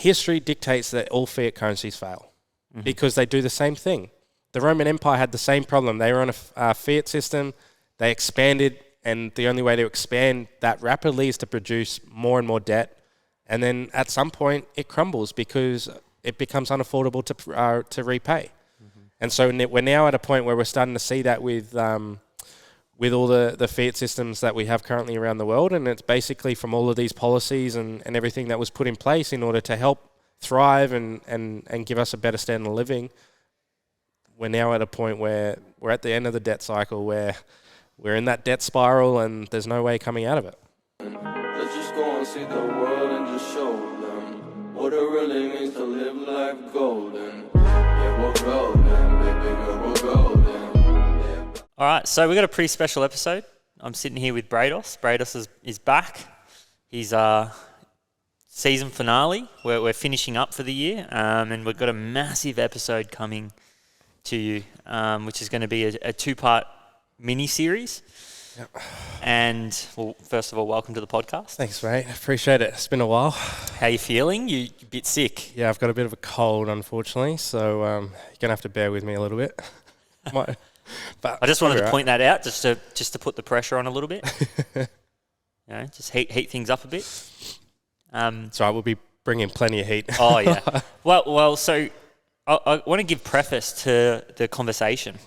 history dictates that all fiat currencies fail because they do the same thing. The Roman Empire had the same problem. They were on a fiat system. They expanded, and the only way to expand that rapidly is to produce more and more debt. And then at some point, it crumbles because it becomes unaffordable to repay. And so we're now at a point where we're starting to see that with all the fiat systems that we have currently around the world. And it's basically from all of these policies and everything that was put in place in order to help thrive and give us a better standard of living. We're now at a point where we're at the end of the debt cycle, where we're in that debt spiral and there's no way coming out of it. Let's just go and see the world and just show them what it really means to live life golden. Yeah, we're golden, baby girl, we're golden. Yeah. All right, so we've got a pretty special episode. I'm sitting here with Brayden. Brayden is back. He's season finale. We're finishing up for the year, and we've got a massive episode coming to you, which is going to be a two-part mini-series. Yep. And, well, first of all, welcome to the podcast. Thanks, mate. Appreciate it. It's been a while. How you feeling? You're a bit sick. Yeah, I've got a bit of a cold, unfortunately, so you're going to have to bear with me a little bit. But I just wanted to point that out, just to put the pressure on a little bit. Just heat things up a bit. So I will be bringing plenty of heat. Oh, yeah. Well, so I want to give preface to the conversation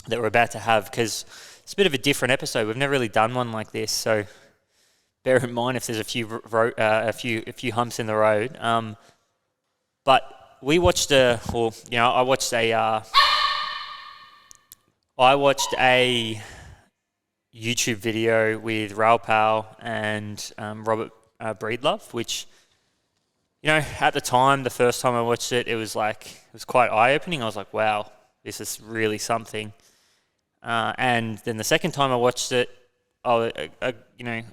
that we're about to have, because it's a bit of a different episode. We've never really done one like this, so bear in mind if there's a few humps in the road. But we watched I watched a YouTube video with Raoul Pal and Robert Raoul, which, at the time, the first time I watched it, it was quite eye-opening. I was like, wow, this is really something. And then the second time I watched it, I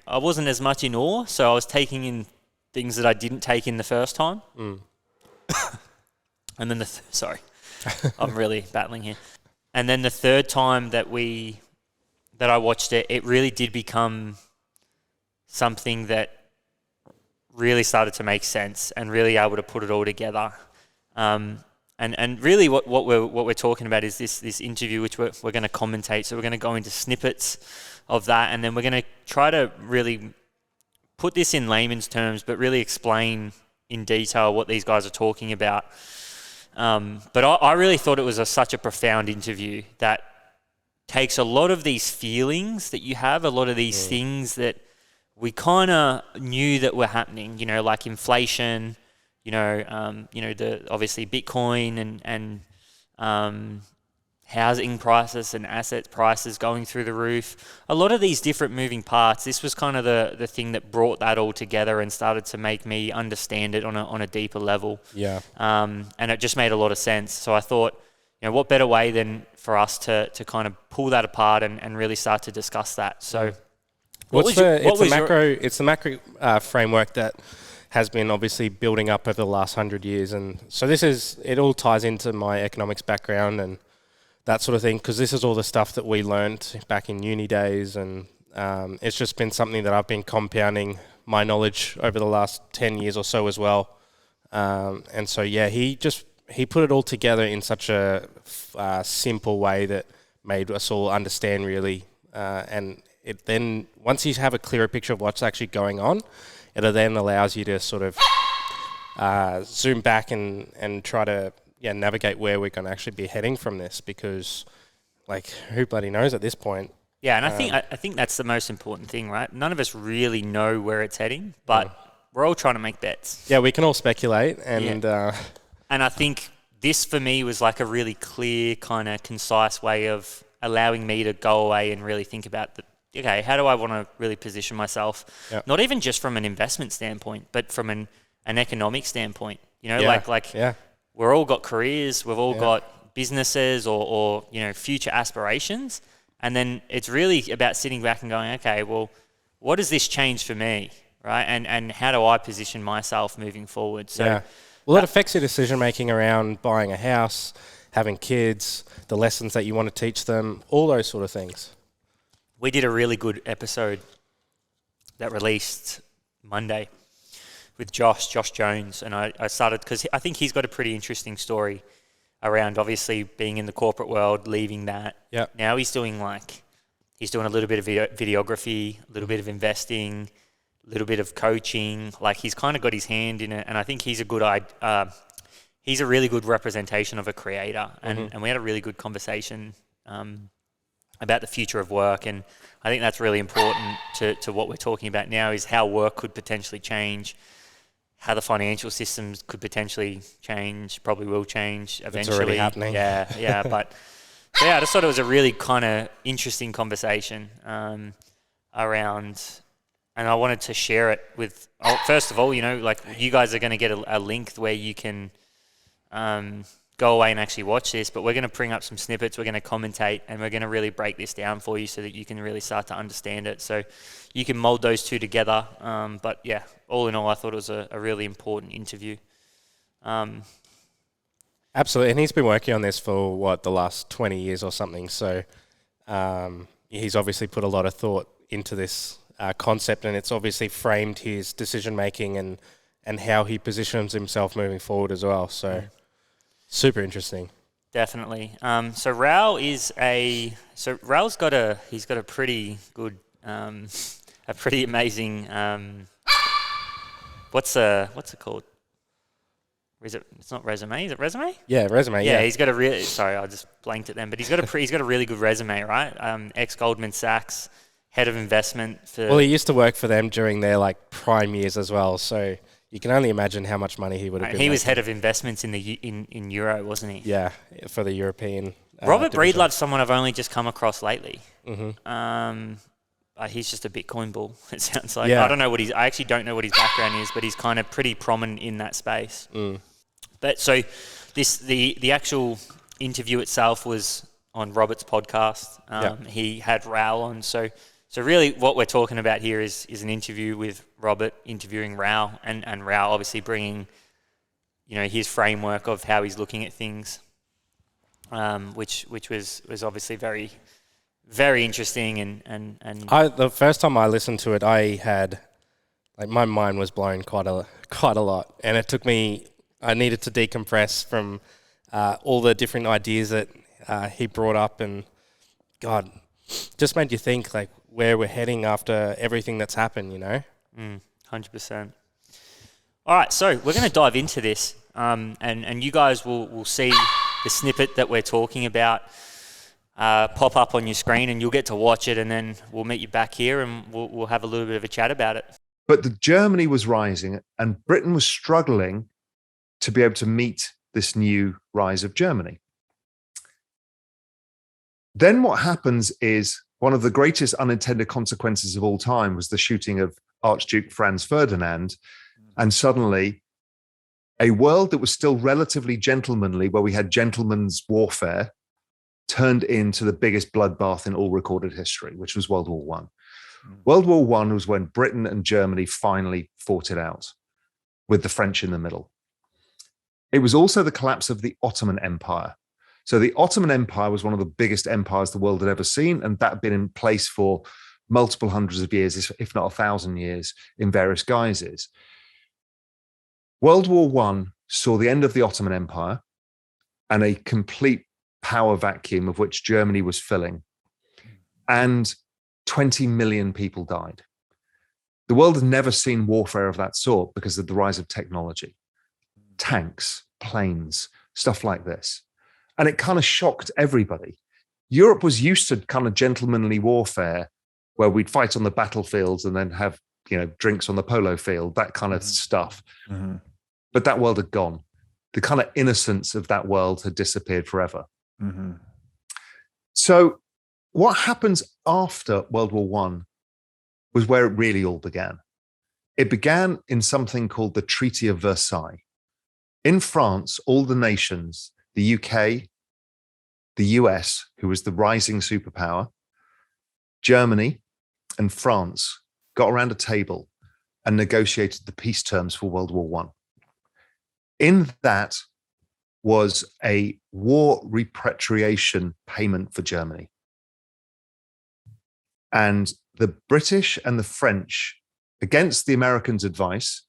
wasn't as much in awe, so I was taking in things that I didn't take in the first time. And then sorry, I'm really battling here. And then the third time that I watched it, it really did become something that really started to make sense and really able to put it all together. And really what we're talking about is this interview, which we're going to commentate. So we're going to go into snippets of that, and then we're going to try to really put this in layman's terms, but really explain in detail what these guys are talking about. But I really thought it was such a profound interview that takes a lot of these feelings that you have, a lot of these things that we kind of knew that were happening, like inflation, the obviously Bitcoin and housing prices and asset prices going through the roof. A lot of these different moving parts. This was kind of the thing that brought that all together and started to make me understand it on a deeper level. Yeah. And it just made a lot of sense. So I thought, what better way than for us to kind of pull that apart and really start to discuss that. So it's the macro framework that has been obviously building up over the last 100 years. And so it all ties into my economics background and that sort of thing, because this is all the stuff that we learned back in uni days. And it's just been something that I've been compounding my knowledge over the last 10 years or so as well. And so, yeah, he put it all together in such a simple way that made us all understand really. And it then, once you have a clearer picture of what's actually going on, it then allows you to sort of zoom back and try to navigate where we're going to actually be heading from this, because who bloody knows at this point. Yeah, and I think that's the most important thing, right? None of us really know where it's heading, but we're all trying to make bets. Yeah, we can all speculate, and and I think this for me was a really clear, kind of concise way of allowing me to go away and really think about how do I want to really position myself? Yep. Not even just from an investment standpoint, but from an economic standpoint. We're all got careers, we've all got businesses or future aspirations. And then it's really about sitting back and going, okay, well, what does this change for me, right? And how do I position myself moving forward? So, well, it affects your decision-making around buying a house, having kids, the lessons that you want to teach them, all those sort of things. We did a really good episode that released Monday Josh Jones, and I started because I think he's got a pretty interesting story around obviously being in the corporate world, leaving that. Yeah. Now he's doing a little bit of videography, a little bit of investing, a little bit of coaching. Like he's kind of got his hand in it, and I think he's he's a really good representation of a creator. And we had a really good conversation about the future of work, and I think that's really important to what we're talking about now is how work could potentially change, how the financial systems could potentially change, probably will change eventually. It's already happening. Yeah. But yeah, I just thought it was a really kind of interesting conversation around, and I wanted to share it with, first of all, like you guys are going to get a link where you can go away and actually watch this, but we're going to bring up some snippets, we're going to commentate, and we're going to really break this down for you so that you can really start to understand it. So you can mold those two together. But yeah, all in all, I thought it was a really important interview. Absolutely. And he's been working on this for, the last 20 years or something. So he's obviously put a lot of thought into this concept, and it's obviously framed his decision-making and how he positions himself moving forward as well. So super interesting. Definitely. So Raoul's got a pretty good, a pretty amazing, what's it called? It's not resume. Is it resume? Yeah, resume. Yeah, he's got sorry, I just blanked it then, but he's got a really good resume, right? Ex Goldman Sachs, head of investment for. Well, he used to work for them during their prime years as well. So you can only imagine how much money he would have been. He was head of investments in Euro, wasn't he? Yeah, for the European. Robert Breedlove's someone I've only just come across lately. Mm-hmm. He's just a Bitcoin bull. It sounds like. Yeah. I actually don't know what his background is, but he's kind of pretty prominent in that space. But so the actual interview itself was on Robert's podcast. He had Raoul on. So really what we're talking about here is an interview with Robert interviewing Raoul, and Raoul obviously bringing, his framework of how he's looking at things, which was obviously very, very interesting. And the first time I listened to it, I had, my mind was blown quite a lot, and it took me. I needed to decompress from all the different ideas that he brought up, and God, just made you think where we're heading after everything that's happened, 100%. All right, so we're going to dive into this, and you guys will see the snippet that we're talking about pop up on your screen, and you'll get to watch it, and then we'll meet you back here, and we'll have a little bit of a chat about it. But Germany was rising, and Britain was struggling to be able to meet this new rise of Germany. Then what happens is one of the greatest unintended consequences of all time was the shooting of Archduke Franz Ferdinand. And suddenly a world that was still relatively gentlemanly, where we had gentlemen's warfare, turned into the biggest bloodbath in all recorded history, which was World War I. World War I was when Britain and Germany finally fought it out, with the French in the middle. It was also the collapse of the Ottoman Empire. So the Ottoman Empire was one of the biggest empires the world had ever seen, and that had been in place for multiple hundreds of years, if not 1,000 years, in various guises. World War I saw the end of the Ottoman Empire and a complete power vacuum of which Germany was filling, and 20 million people died. The world had never seen warfare of that sort because of the rise of technology. Tanks, planes, stuff like this. And it kind of shocked everybody. Europe was used to kind of gentlemanly warfare where we'd fight on the battlefields and then have, drinks on the polo field, that kind of stuff. Mm-hmm. But that world had gone. The kind of innocence of that world had disappeared forever. Mm-hmm. So what happens after World War I was where it really all began. It began in something called the Treaty of Versailles. In France, all the nations, the UK, the US, who was the rising superpower, Germany and France got around a table and negotiated the peace terms for World War I. In that was a war repatriation payment for Germany. And the British and the French, against the Americans' advice,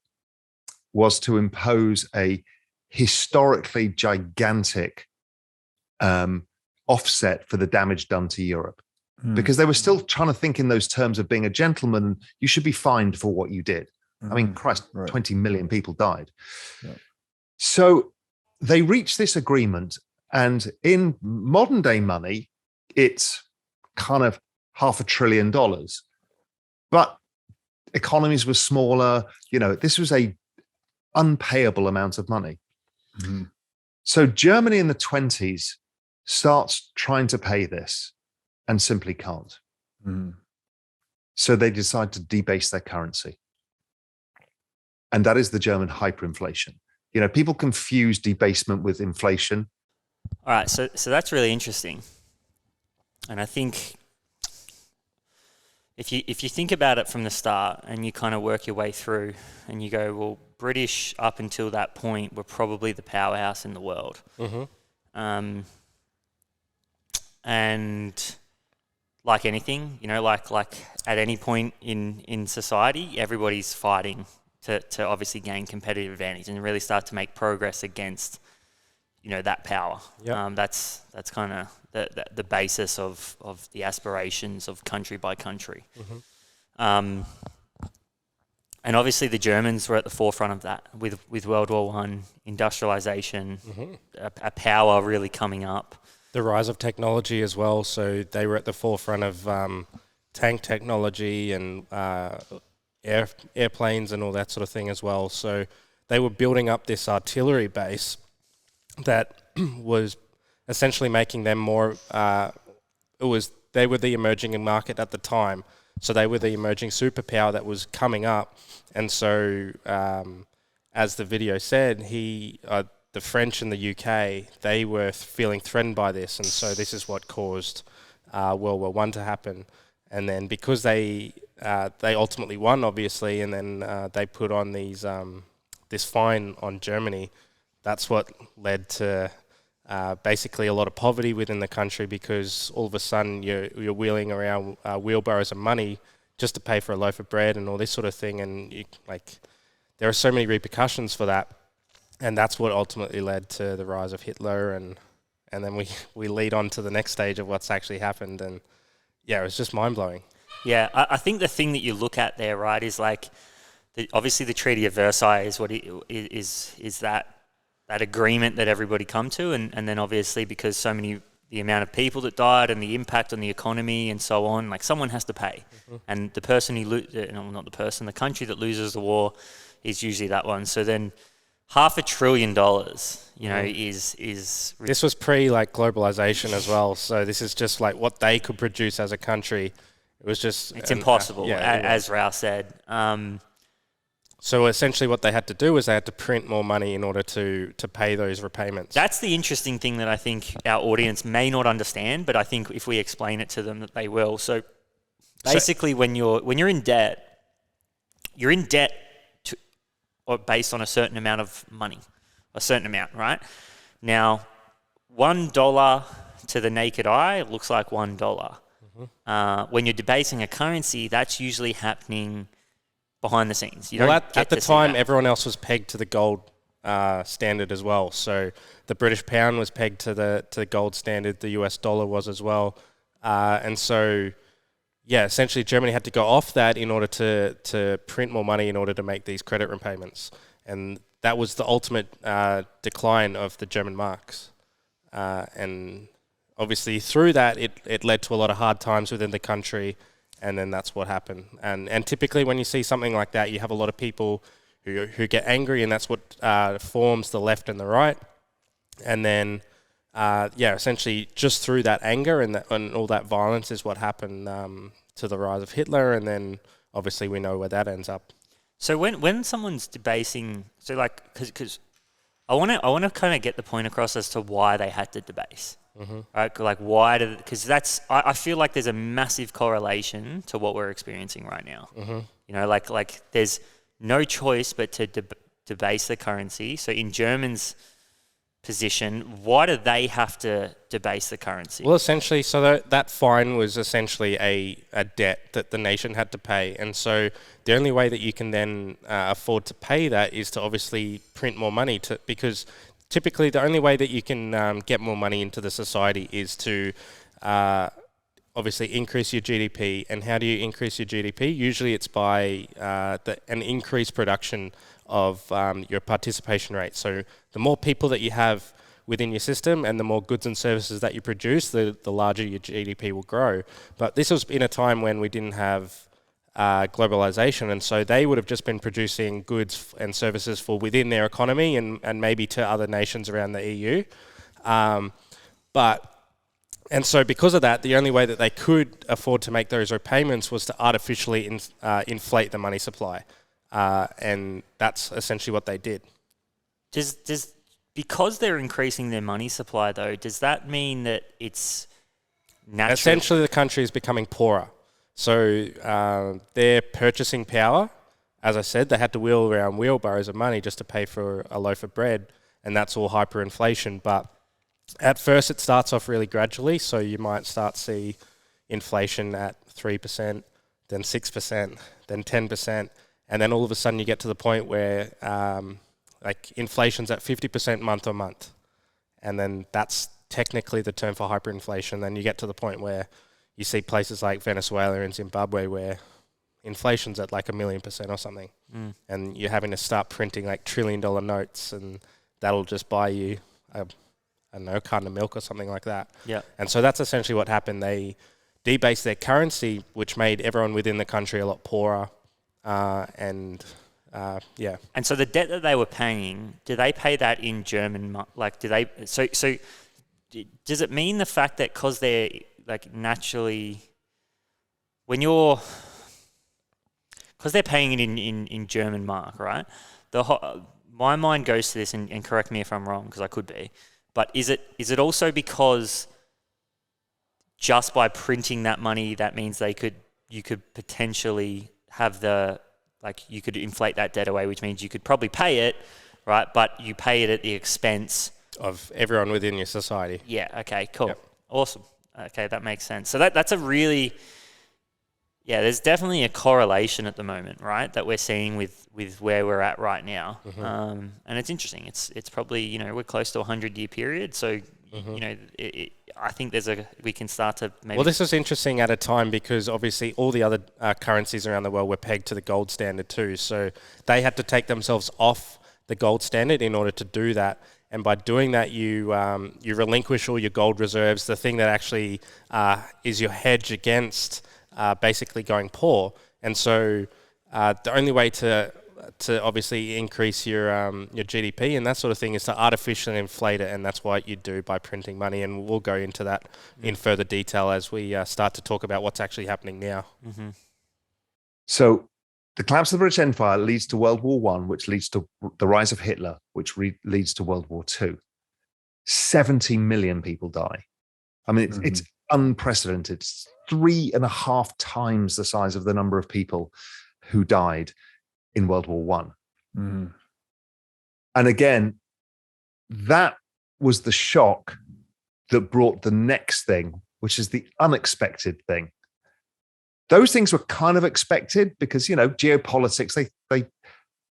was to impose a historically gigantic offset for the damage done to Europe, because they were still trying to think in those terms of being a gentleman. You should be fined for what you did. I mean, Christ, 20 million people died. Yeah. So they reached this agreement, and in modern day money, it's kind of $500 billion. But economies were smaller. This was a unpayable amount of money. Mm-hmm. So Germany in the 20s starts trying to pay this and simply can't. Mm-hmm. So they decide to debase their currency. And that is the German hyperinflation. People confuse debasement with inflation. All right, so that's really interesting. And I think if you think about it from the start and you kind of work your way through and you go, well, British up until that point were probably the powerhouse in the world. Mm-hmm. And like anything, like at any point in society, everybody's fighting to obviously gain competitive advantage and really start to make progress against, that power. Yep. That's kind of the basis of the aspirations of country by country. Mm-hmm. And obviously the Germans were at the forefront of that with World War I, industrialization, mm-hmm. a power really coming up. The rise of technology as well. So they were at the forefront of tank technology and airplanes and all that sort of thing as well. So they were building up this artillery base that was essentially making them more. They were the emerging market at the time. So they were the emerging superpower that was coming up. And so, as the video said, the French and the UK, they were feeling threatened by this. And so this is what caused World War I to happen. And then because they ultimately won, obviously, and then they put on this fine on Germany, that's what led to basically a lot of poverty within the country, because all of a sudden you're wheeling around wheelbarrows of money just to pay for a loaf of bread and all this sort of thing, and there are so many repercussions for that, and that's what ultimately led to the rise of Hitler, and then we lead on to the next stage of what's actually happened, and yeah, it was just mind blowing. Yeah, I think the thing that you look at there, right, is obviously the Treaty of Versailles is what is that agreement that everybody come to, and then obviously because the amount of people that died and the impact on the economy and so on, someone has to pay. Mm-hmm. And the person the country that loses the war is usually that one. So then $500 billion, is... This was pre-globalization as well. So this is just what they could produce as a country. It was just... It's impossible, as Raoul said. So essentially what they had to do was they had to print more money in order to pay those repayments. That's the interesting thing that I think our audience may not understand, but I think if we explain it to them that they will. So basically when you're in debt, you're in debt or based on a certain amount of money, a certain amount, right? Now, $1 to the naked eye looks like $1. Mm-hmm. When you're debasing a currency, that's usually happening behind the scenes. At the time, everyone else was pegged to the gold standard as well. So the British pound was pegged to the gold standard. The US dollar was as well. And so, essentially Germany had to go off that in order to print more money in order to make these credit repayments. And that was the ultimate decline of the German marks. And obviously through that, it led to a lot of hard times within the country. And then that's what happened. And typically when you see something like that, you have a lot of people who get angry, and that's what forms the left and the right. And then, essentially just through that anger and all that violence is what happened to the rise of Hitler. And then obviously we know where that ends up. So when someone's debasing, because I want to kind of get the point across as to why they had to debase. Mm-hmm. Right? Why did? Because I feel like there's a massive correlation to what we're experiencing right now. Mm-hmm. There's no choice but to debase the currency. So in Germans' position, why do they have to debase the currency? Well, essentially, so that fine was essentially a debt that the nation had to pay. And so the only way that you can then afford to pay that is to obviously print more money, because typically the only way that you can get more money into the society is to obviously increase your GDP. And how do you increase your GDP? Usually it's by an increased production of your participation rate. So the more people that you have within your system and the more goods and services that you produce, the larger your GDP will grow. But this was in a time when we didn't have globalization, and so they would have just been producing goods and services for within their economy and maybe to other nations around the EU. And so because of that, the only way that they could afford to make those repayments was to artificially inflate the money supply. And that's essentially what they did. Because they're increasing their money supply, though, does that mean that it's natural? Essentially, the country is becoming poorer. So their purchasing power, as I said, they had to wheel around wheelbarrows of money just to pay for a loaf of bread, and that's all hyperinflation. But at first, it starts off really gradually. So you might start see inflation at 3%, then 6%, then 10%. And then all of a sudden you get to the point where like inflation's at 50% month on month. And then that's technically the term for hyperinflation. Then you get to the point where you see places like Venezuela and Zimbabwe where inflation's at like 1,000,000% or something. And you're having to start printing like $1 trillion notes, and that'll just buy you, I don't know, a carton of milk or something like that. Yeah. And so that's essentially what happened. They debased their currency, which made everyone within the country a lot poorer. And so the debt that they were paying, do they pay that in German? So does it mean the fact that because they're like naturally, because they're paying it in German mark, right? My mind goes to this, and correct me if I'm wrong, because I could be, but is it also because just by printing that money, that means you could potentially have you could inflate that debt away, which means you could probably pay it, right? But you pay it at the expense of everyone within your society. Yeah. Okay. Cool. Yep. Awesome. Okay, that makes sense. So that's a really, there's definitely a correlation at the moment, right? That we're seeing with where we're at right now. Mm-hmm. And it's interesting. It's probably, we're close to a 100-year period. So, I think we can start to maybe... Well, this is interesting at a time because obviously all the other currencies around the world were pegged to the gold standard too. So they had to take themselves off the gold standard in order to do that. And by doing that, you relinquish all your gold reserves, the thing that actually is your hedge against basically going poor. And so the only way to obviously increase your GDP and that sort of thing is to artificially inflate it, and that's what you do by printing money. And we'll go into that in further detail as we start to talk about what's actually happening now. Mm-hmm. So the collapse of the British Empire leads to World War I, which leads to the rise of Hitler, which leads to World War II. 70 million people die. I mean, it's unprecedented. It's 3.5 times the size of the number of people who died in World War I. And again, that was the shock that brought the next thing, which is the unexpected thing. Those things were kind of expected because, geopolitics,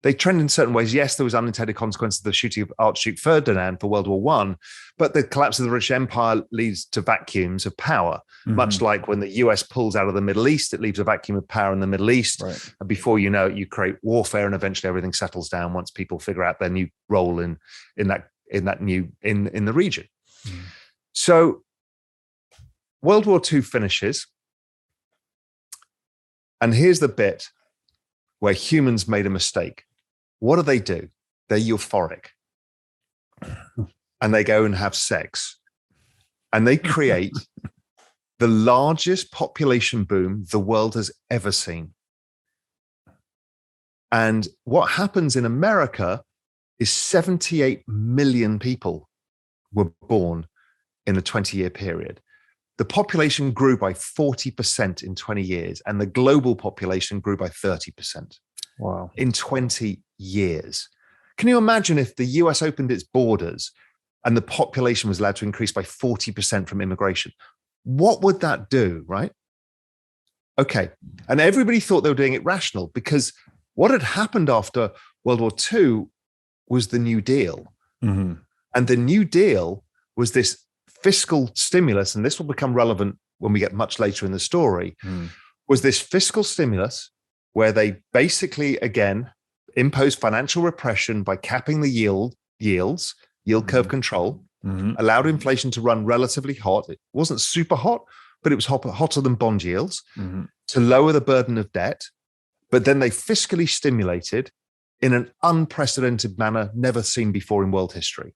they trend in certain ways. Yes, there was unintended consequences of the shooting of Archduke Ferdinand for World War I, but the collapse of the British Empire leads to vacuums of power, much like when the US pulls out of the Middle East, it leaves a vacuum of power in the Middle East. Right. And before you know it, you create warfare, and eventually everything settles down once people figure out their new role in the region. So World War II finishes. And here's the bit where humans made a mistake. What do? They're euphoric. And they go and have sex. And they create the largest population boom the world has ever seen. And what happens in America is 78 million people were born in a 20-year period. The population grew by 40% in 20 years, and the global population grew by 30%. Wow. In 20 years. Can you imagine if the US opened its borders and the population was allowed to increase by 40% from immigration. What would that do, right? Okay. And everybody thought they were doing it rational, because what had happened after World War II was the New Deal. Mm-hmm. And the New Deal was this fiscal stimulus, and this will become relevant when we get much later in the story, was this fiscal stimulus where they basically, again, imposed financial repression by capping the yield curve control, allowed inflation to run relatively hot. It wasn't super hot, but it was hotter than bond yields, to lower the burden of debt. But then they fiscally stimulated in an unprecedented manner never seen before in world history.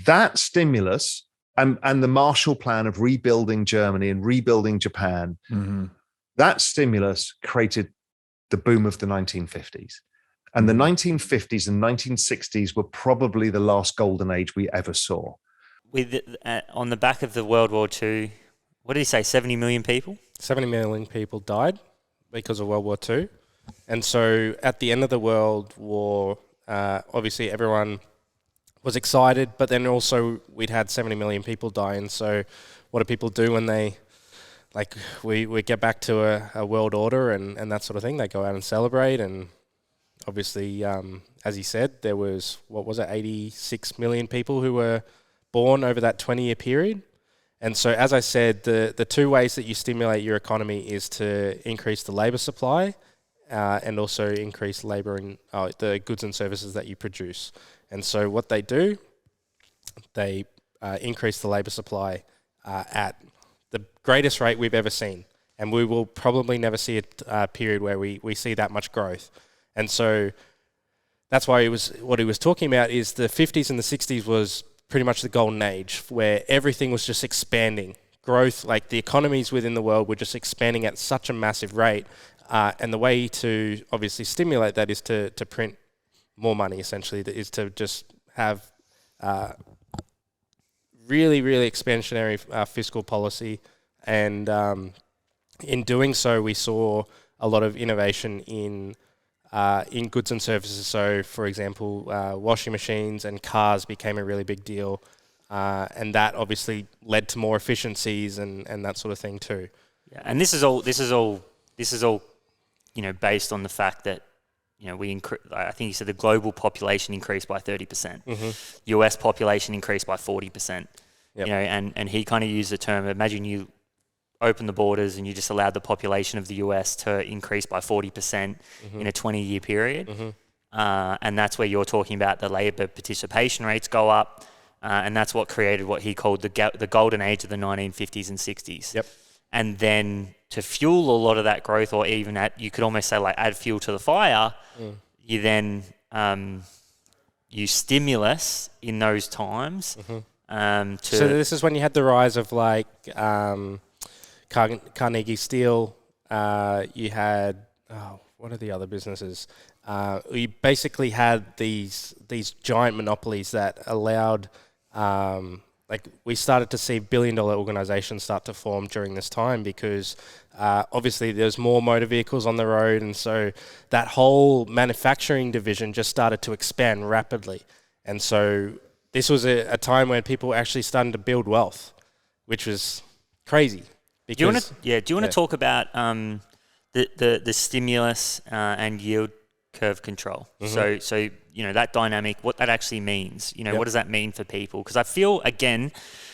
That stimulus and the Marshall Plan of rebuilding Germany and rebuilding Japan, that stimulus created the boom of the 1950s. And the 1950s and 1960s were probably the last golden age we ever saw. With on the back of the World War II, what did he say, 70 million people? 70 million people died because of World War II. And so at the end of the World War, obviously everyone was excited, but then also we'd had 70 million people die. And so what do people do when they, like, we get back to a world order and that sort of thing? They go out and celebrate. And obviously, as he said, there was, 86 million people who were born over that 20-year period. And so, as I said, the two ways that you stimulate your economy is to increase the labour supply and also increase labour in the goods and services that you produce. And so what they do, they increase the labour supply at the greatest rate we've ever seen. And we will probably never see a period where we see that much growth. And so that's why what he was talking about is the 50s and the 60s was pretty much the golden age where everything was just expanding. Growth, like the economies within the world were just expanding at such a massive rate. And the way to obviously stimulate that is to print more money, essentially, is to just have really, really expansionary fiscal policy. And in doing so, we saw a lot of innovation in goods and services. So, for example, washing machines and cars became a really big deal. And that obviously led to more efficiencies and that sort of thing too. Yeah, and this is all, based on the fact that, I think you said the global population increased by 30%. US population increased by 40%. Yep. And he kind of used the term, imagine you open the borders and you just allowed the population of the US to increase by 40% in a 20-year period. And that's where you're talking about the labour participation rates go up. And that's what created what he called the golden age of the 1950s and 60s. Yep. And then to fuel a lot of that growth, or even you could almost say like add fuel to the fire, you then use stimulus in those times. So this is when you had the rise of like Carnegie Steel. You had what are the other businesses? You basically had these giant monopolies that allowed. We started to see billion-dollar organizations start to form during this time because obviously there's more motor vehicles on the road, and so that whole manufacturing division just started to expand rapidly. And so this was a time when people were actually starting to build wealth, which was crazy. Do you want to talk about the stimulus and yield curve control? So that dynamic, what that actually means. What does that mean for people? Because I feel, again,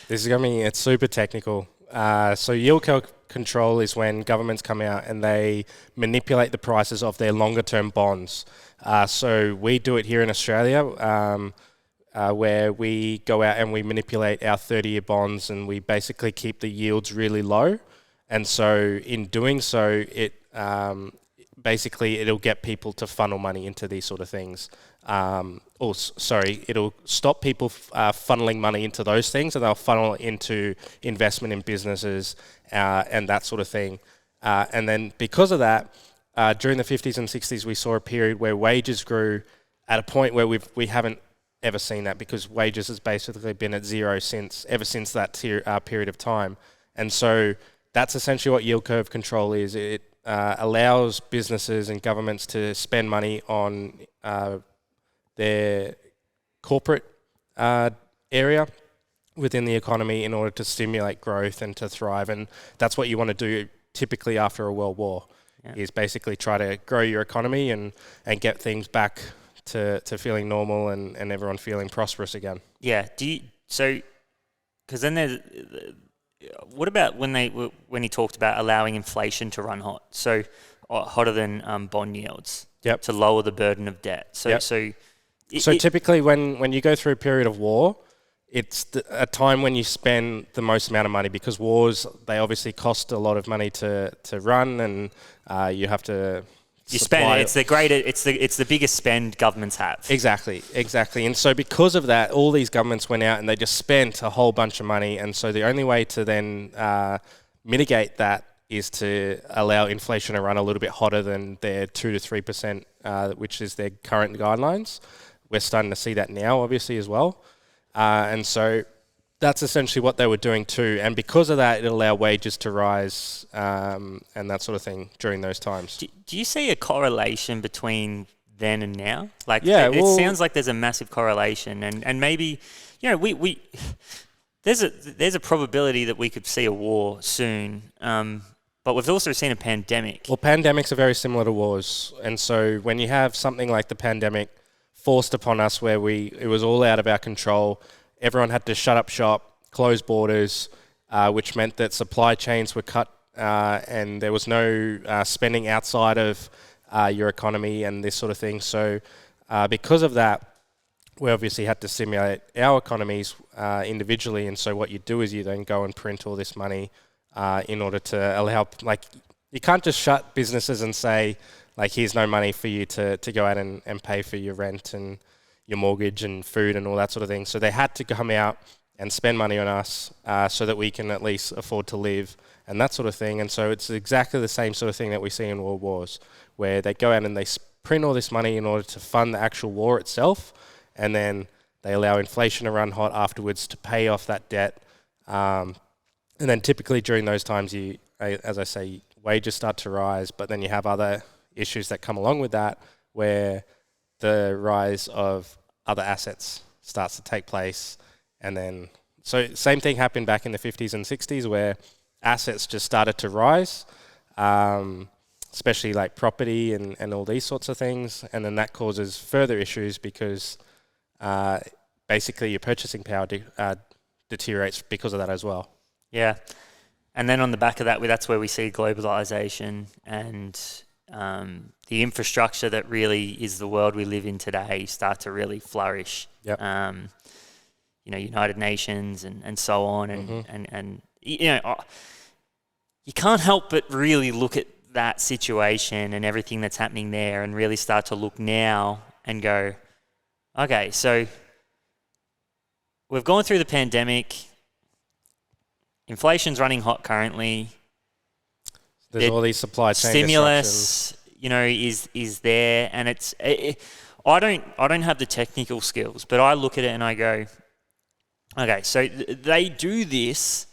this is it's super technical. So yield curve control is when governments come out and they manipulate the prices of their longer term bonds. So we do it here in Australia, where we go out and we manipulate our 30-year bonds and we basically keep the yields really low. And so in doing so, basically it'll get people to funnel money into these sort of things. It'll stop people funneling money into those things, and they'll funnel it into investment in businesses and that sort of thing. And then because of that, during the 50s and 60s, we saw a period where wages grew at a point where we haven't ever seen that, because wages has basically been at zero ever since that period of time. And so that's essentially what yield curve control is. It allows businesses and governments to spend money on their corporate area within the economy in order to stimulate growth and to thrive. And that's what you want to do typically after a world war, is basically try to grow your economy and get things back to feeling normal and everyone feeling prosperous again. Yeah. Because then there's, what about when he talked about allowing inflation to run hot? So hotter than bond yields. Yep. To lower the burden of debt. So typically when you go through a period of war, it's a time when you spend the most amount of money, because wars, they obviously cost a lot of money to run, and you have to spend it. It's the biggest spend governments have. Exactly. And so because of that, all these governments went out and they just spent a whole bunch of money. And so the only way to then mitigate that is to allow inflation to run a little bit hotter than their 2 to 3%, which is their current guidelines. We're starting to see that now, obviously, as well. And so that's essentially what they were doing too. And because of that, it allowed wages to rise and that sort of thing during those times. Do you see a correlation between then and now? Like, it sounds like there's a massive correlation. And maybe, we there's a probability that we could see a war soon. But we've also seen a pandemic. Well, pandemics are very similar to wars. And so when you have something like the pandemic forced upon us where it was all out of our control, everyone had to shut up shop, close borders, which meant that supply chains were cut and there was no spending outside of your economy and this sort of thing. So because of that, we obviously had to stimulate our economies individually. And so what you do is you then go and print all this money in order to allow, like, you can't just shut businesses and say, like, here's no money for you to go out and pay for your rent and your mortgage and food and all that sort of thing. So they had to come out and spend money on us so that we can at least afford to live and that sort of thing. And so it's exactly the same sort of thing that we see in world wars, where they go out and they print all this money in order to fund the actual war itself, and then they allow inflation to run hot afterwards to pay off that debt. And then typically during those times, as I say, wages start to rise, but then you have other issues that come along with that, where the rise of other assets starts to take place. And then, so same thing happened back in the 50s and 60s, where assets just started to rise, especially like property and all these sorts of things. And then that causes further issues because basically your purchasing power deteriorates because of that as well. Yeah. And then on the back of that, that's where we see globalization and the infrastructure that really is the world we live in today start to really flourish. Yep. United Nations and so on. And you can't help but really look at that situation and everything that's happening there and really start to look now and go, okay, so we've gone through the pandemic. Inflation's running hot currently. There's all these supply chain stimulus, is there, and I don't have the technical skills, but I look at it and I go, okay, so they do this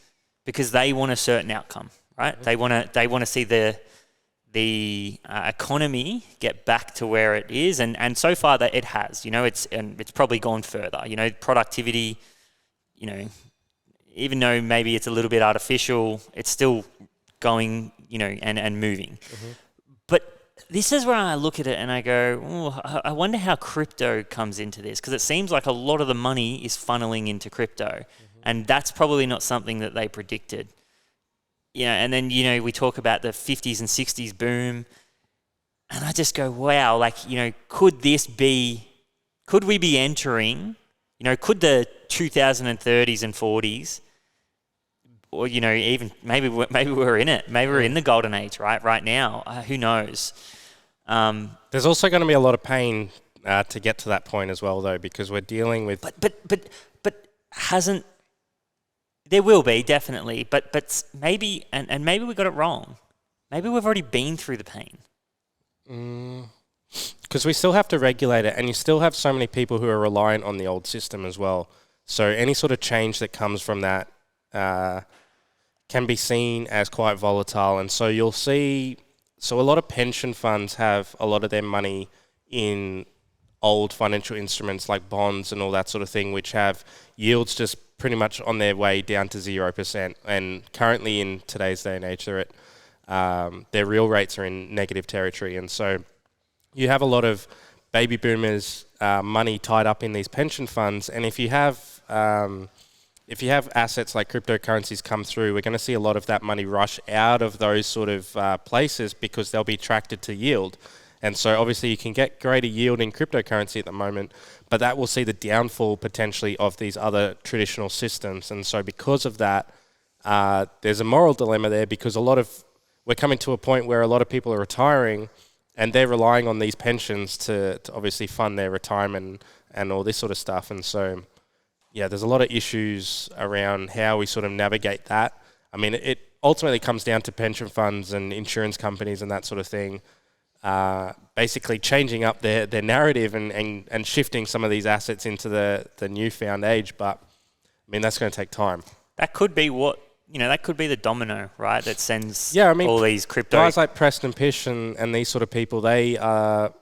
because they want a certain outcome, right? Mm-hmm. They want to see the economy get back to where it is, and so far that it has. It's probably gone further. Productivity, even though maybe it's a little bit artificial, it's still going, and moving. Mm-hmm. But this is where I look at it and I go, I wonder how crypto comes into this, because it seems like a lot of the money is funneling into crypto, mm-hmm. and that's probably not something that they predicted. And then, we talk about the 50s and 60s boom, and I just go, wow, could we be entering, could the 2030s and 40s, or, even maybe we're in it. Maybe we're in the golden age, right now. Who knows? There's also going to be a lot of pain to get to that point as well, though, because we're dealing with... But hasn't... There will be, definitely. But maybe... And maybe we got it wrong. Maybe we've already been through the pain. Because we still have to regulate it, and you still have so many people who are reliant on the old system as well. So any sort of change that comes from that can be seen as quite volatile. And so you'll see... So a lot of pension funds have a lot of their money in old financial instruments like bonds and all that sort of thing, which have yields just pretty much on their way down to 0%. And currently in today's day and age, they're at their real rates are in negative territory. And so you have a lot of baby boomers money tied up in these pension funds. And if you have assets like cryptocurrencies come through, we're going to see a lot of that money rush out of those sort of places because they'll be attracted to yield. And so obviously you can get greater yield in cryptocurrency at the moment, but that will see the downfall potentially of these other traditional systems. And so because of that, there's a moral dilemma there, because we're coming to a point where a lot of people are retiring and they're relying on these pensions to obviously fund their retirement and all this sort of stuff. And so, yeah, there's a lot of issues around how we sort of navigate that. I mean, it ultimately comes down to pension funds and insurance companies and that sort of thing, basically changing up their narrative and shifting some of these assets into the newfound age. But, I mean, that's going to take time. That could be that could be the domino, right, that sends all these crypto... Guys like Preston Pish and these sort of people, they're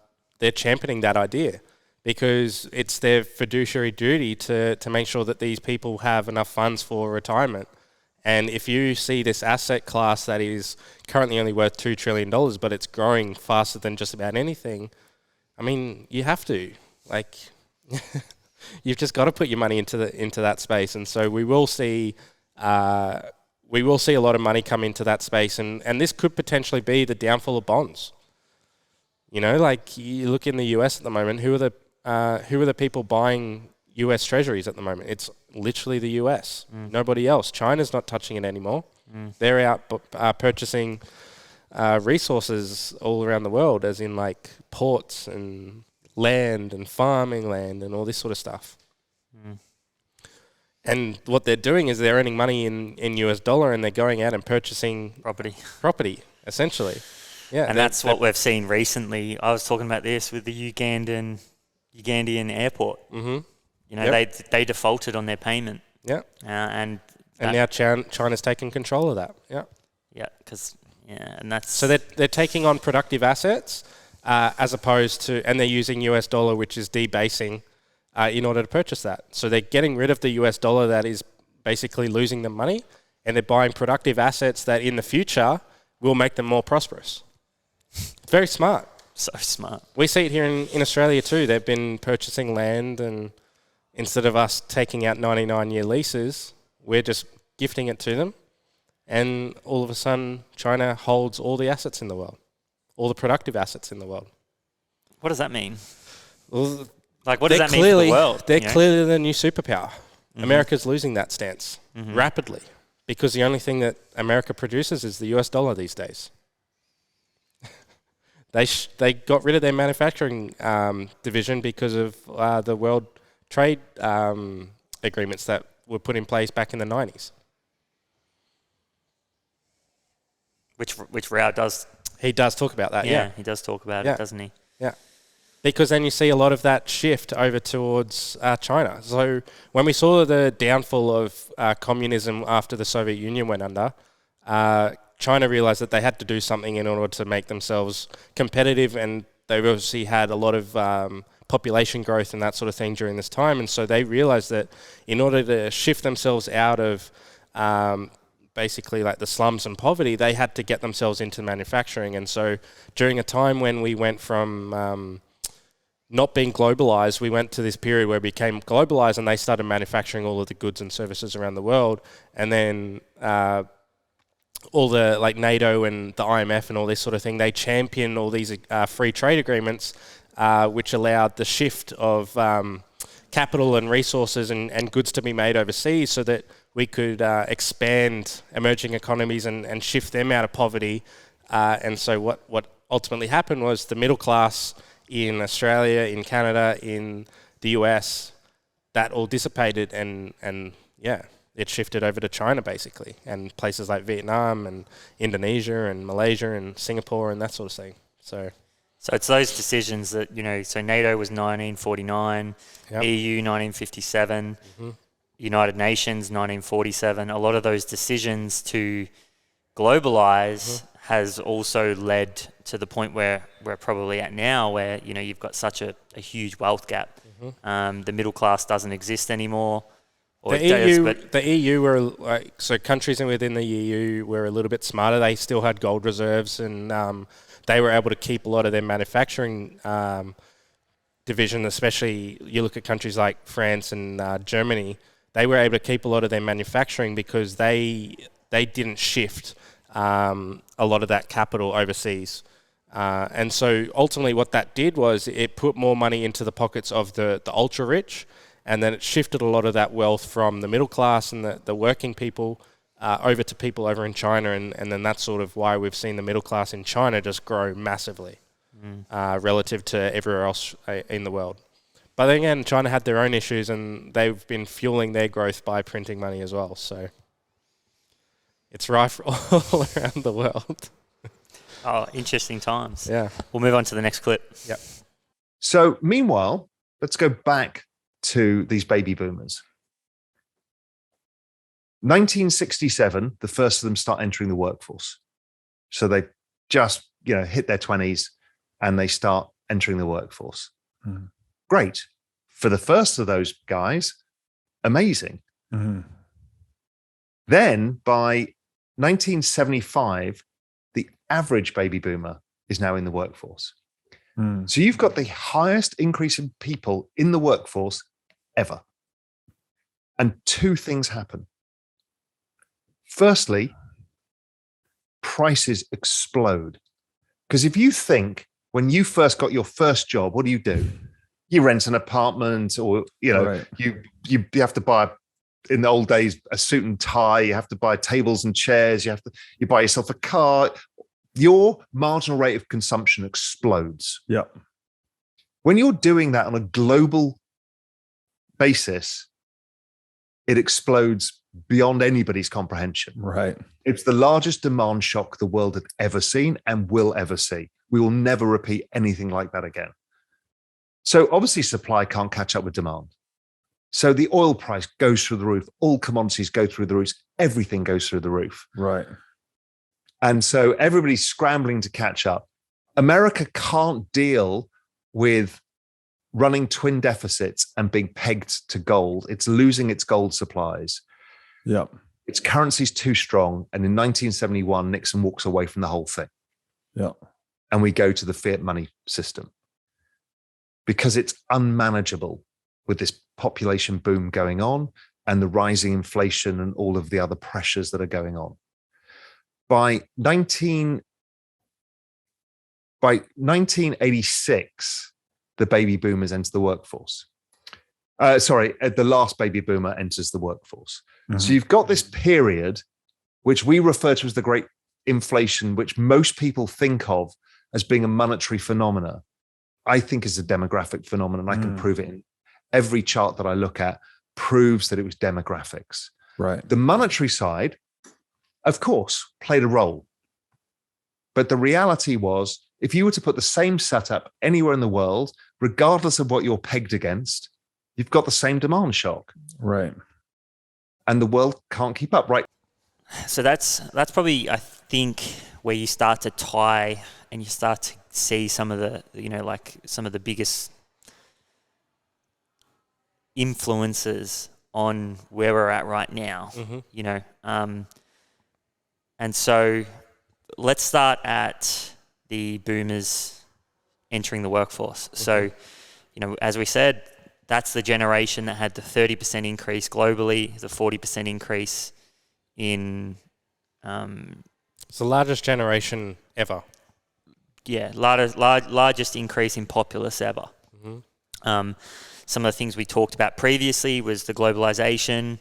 championing that idea, because it's their fiduciary duty to make sure that these people have enough funds for retirement. And if you see this asset class that is currently only worth $2 trillion, but it's growing faster than just about anything, I mean, you have to. Like, you've just got to put your money into that space. And so we will see a lot of money come into that space. And this could potentially be the downfall of bonds. You know, like you look in the US at the moment, who are the people buying US treasuries at the moment? It's literally the US. Nobody else. China's not touching it anymore. They're out purchasing resources all around the world, as in like ports and land and farming land and all this sort of stuff. And what they're doing is they're earning money in US dollar, and they're going out and purchasing property essentially. Yeah, and that's what we've seen recently. I was talking about this with the Ugandan airport. You know, they defaulted on their payment. Yeah. And now China's taking control of that. Yeah. Yeah, and that's... So they're taking on productive assets as opposed to... And they're using US dollar, which is debasing, in order to purchase that. So they're getting rid of the US dollar that is basically losing them money, and they're buying productive assets that in the future will make them more prosperous. Very smart. So smart. We see it here in Australia too. They've been purchasing land, and instead of us taking out 99-year leases, we're just gifting it to them. And all of a sudden, China holds all the assets in the world, all the productive assets in the world. What does that mean? Well, what does that mean for the world? They're clearly the new superpower. America's losing that stance rapidly, because the only thing that America produces is the US dollar these days. They got rid of their manufacturing division because of the world trade agreements that were put in place back in the 90s. Which Raoul does. He does talk about that, yeah. He does talk about it, doesn't he? Yeah. Because then you see a lot of that shift over towards China. So when we saw the downfall of communism after the Soviet Union went under, China realized that they had to do something in order to make themselves competitive, and they obviously had a lot of population growth and that sort of thing during this time. And so they realized that in order to shift themselves out of basically like the slums and poverty, they had to get themselves into manufacturing. And so during a time when we went from not being globalized, we went to this period where we became globalized, and they started manufacturing all of the goods and services around the world. And then all the like NATO and the IMF and all this sort of thing, they championed all these free trade agreements, which allowed the shift of capital and resources and goods to be made overseas, so that we could expand emerging economies and shift them out of poverty. And so what ultimately happened was the middle class in Australia, in Canada, in the US, that all dissipated, and it shifted over to China basically, and places like Vietnam and Indonesia and Malaysia and Singapore and that sort of thing. So it's those decisions that, so NATO was 1949, EU 1957, United Nations 1947. A lot of those decisions to globalize has also led to the point where we're probably at now, where you've got such a huge wealth gap. The middle class doesn't exist anymore. Or The EU were so countries within the EU were a little bit smarter. They still had gold reserves, and they were able to keep a lot of their manufacturing division. Especially, you look at countries like France and Germany. They were able to keep a lot of their manufacturing because they didn't shift a lot of that capital overseas. And so ultimately what that did was it put more money into the pockets of the ultra-rich, and then it shifted a lot of that wealth from the middle class and the working people over to people over in China. And then that's sort of why we've seen the middle class in China just grow massively relative to everywhere else in the world. But then again, China had their own issues, and they've been fueling their growth by printing money as well. So it's rife all around the world. Oh, interesting times. Yeah. We'll move on to the next clip. Yep. So meanwhile, let's go back to these baby boomers. 1967, the first of them start entering the workforce. So they just, hit their 20s and they start entering the workforce. Mm. Great. For the first of those guys, amazing. Mm-hmm. Then by 1975, the average baby boomer is now in the workforce. Mm. So you've got the highest increase in people in the workforce ever. And two things happen. Firstly, prices explode. Because if you think when you first got your first job, what do? You rent an apartment, or right. you have to buy, in the old days, a suit and tie. You have to buy tables and chairs. You buy yourself a car. Your marginal rate of consumption explodes. Yeah. When you're doing that on a global basis, it explodes beyond anybody's comprehension. Right. It's the largest demand shock the world had ever seen and will ever see. We will never repeat anything like that again. So obviously supply can't catch up with demand. So the oil price goes through the roof. All commodities go through the roof. Everything goes through the roof. Right. And so everybody's scrambling to catch up. America can't deal with running twin deficits and being pegged to gold. It's losing its gold supplies. Yep. Its currency's too strong. And in 1971, Nixon walks away from the whole thing. Yeah. And we go to the fiat money system because it's unmanageable with this population boom going on and the rising inflation and all of the other pressures that are going on. By 1986, the baby boomers enter the workforce. The last baby boomer enters the workforce. Mm-hmm. So you've got this period, which we refer to as the Great Inflation, which most people think of as being a monetary phenomena. I think is a demographic phenomenon. I can prove it in every chart that I look at, proves that it was demographics. Right. The monetary side, of course, played a role. But the reality was, if you were to put the same setup anywhere in the world, regardless of what you're pegged against, you've got the same demand shock. Right. And the world can't keep up, right? So that's probably, I think, where you start to tie and you start to see some of the, some of the biggest influences on where we're at right now, and so let's start at the boomers entering the workforce. So, as we said, that's the generation that had the 30% increase globally, the 40% increase in... it's the largest generation ever. Yeah, largest increase in populace ever. Mm-hmm. Some of the things we talked about previously was the globalization,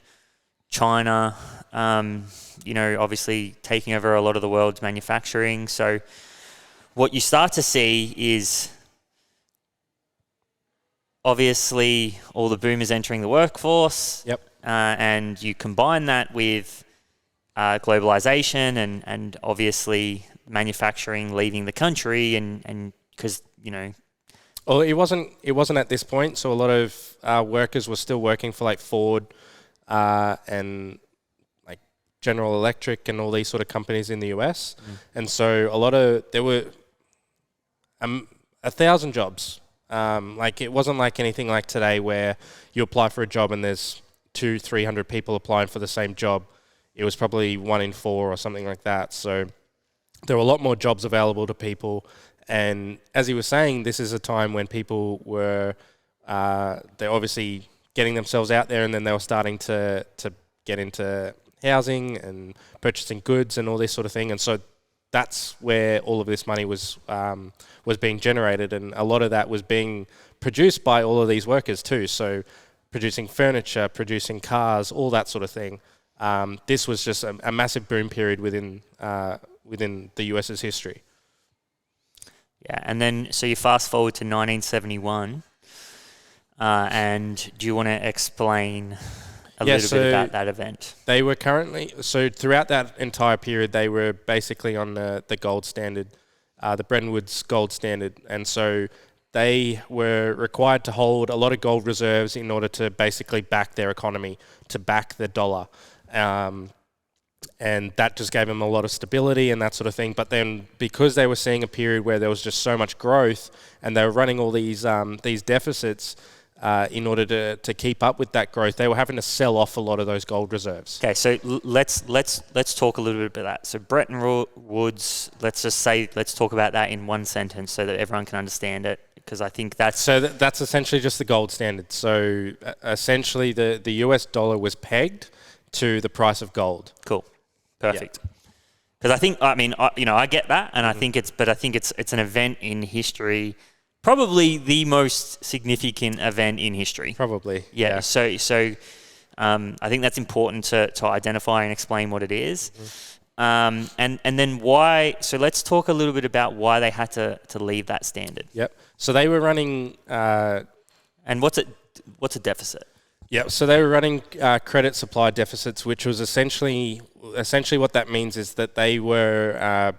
China, obviously taking over a lot of the world's manufacturing. So what you start to see is obviously all the boomers entering the workforce. Yep. And you combine that with globalization and obviously manufacturing leaving the country and because, Well, it wasn't at this point. So a lot of workers were still working for like Ford and like General Electric and all these sort of companies in the US. And so there were 1,000 jobs. Like it wasn't like anything like today where you apply for a job and there's 200-300 people applying for the same job. It was probably 1 in 4 or something like that. So there were a lot more jobs available to people. And as he was saying, this is a time when people were, they're obviously getting themselves out there, and then they were starting to get into housing and purchasing goods and all this sort of thing. And so that's where all of this money was being generated, and a lot of that was being produced by all of these workers too. So producing furniture, producing cars, all that sort of thing. This was just a massive boom period within the US's history. Yeah, and then so you fast forward to 1971, and do you want to explain a little bit about that event? They were throughout that entire period, they were basically on the gold standard, the Bretton Woods gold standard, and so they were required to hold a lot of gold reserves in order to basically back their economy, to back the dollar. And that just gave them a lot of stability and that sort of thing. But then because they were seeing a period where there was just so much growth and they were running all these deficits in order to keep up with that growth, they were having to sell off a lot of those gold reserves. Okay, so let's talk a little bit about that. So Bretton Woods, let's talk about that in one sentence so that everyone can understand it, because I think that's... So that's essentially just the gold standard. So essentially the US dollar was pegged to the price of gold. Cool. Perfect. Because I get that, and I think it's an event in history, probably the most significant event in history. Probably. Yeah. So I think that's important to identify and explain what it is. And then why. So let's talk a little bit about why they had to leave that standard. Yep. So they were running. And what's a deficit? Yeah, so they were running credit supply deficits, which was essentially what that means is that they were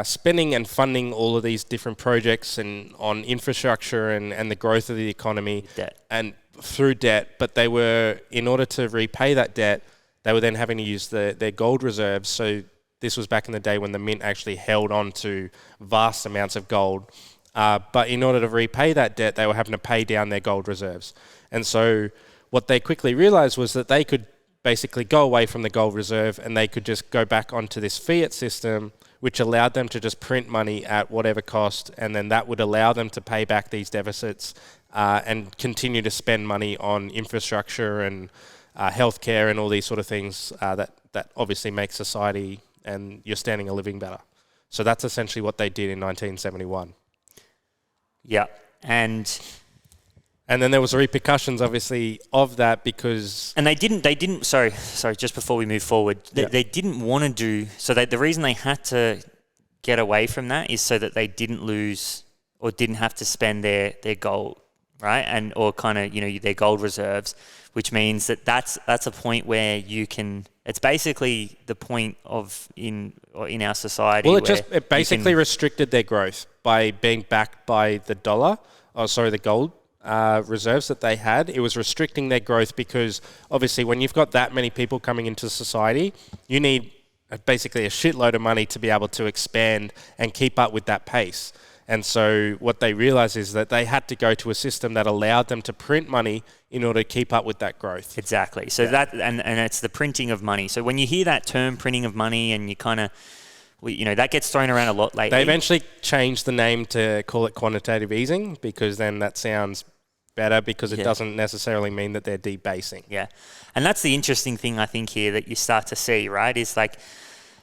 spending and funding all of these different projects and on infrastructure and the growth of the economy and through debt. But they were, in order to repay that debt, they were then having to use their gold reserves. So this was back in the day when the mint actually held on to vast amounts of gold. But in order to repay that debt, they were having to pay down their gold reserves. And so what they quickly realized was that they could basically go away from the gold reserve and they could just go back onto this fiat system, which allowed them to just print money at whatever cost. And then that would allow them to pay back these deficits and continue to spend money on infrastructure and healthcare and all these sort of things that obviously make society and your standing of living better. So that's essentially what they did in 1971. Yeah, and then there was repercussions, obviously, of that because... And they didn't. Sorry. Just before we move forward, they didn't want to do... So the reason they had to get away from that is so that they didn't lose or didn't have to spend their gold, right? And or kind of, their gold reserves, which means that's a point where you can... It's basically the point of in our society. Well, it basically restricted their growth by being backed by the the gold reserves that they had. It was restricting their growth because obviously when you've got that many people coming into society, you need basically a shitload of money to be able to expand and keep up with that pace. And so what they realized is that they had to go to a system that allowed them to print money in order to keep up with that growth. Exactly. So that and it's the printing of money. So when you hear that term, printing of money, and you kind of, that gets thrown around a lot lately. They eventually changed the name to call it quantitative easing because then that sounds better because it doesn't necessarily mean that they're debasing. Yeah. And that's the interesting thing I think here that you start to see, right? Is like,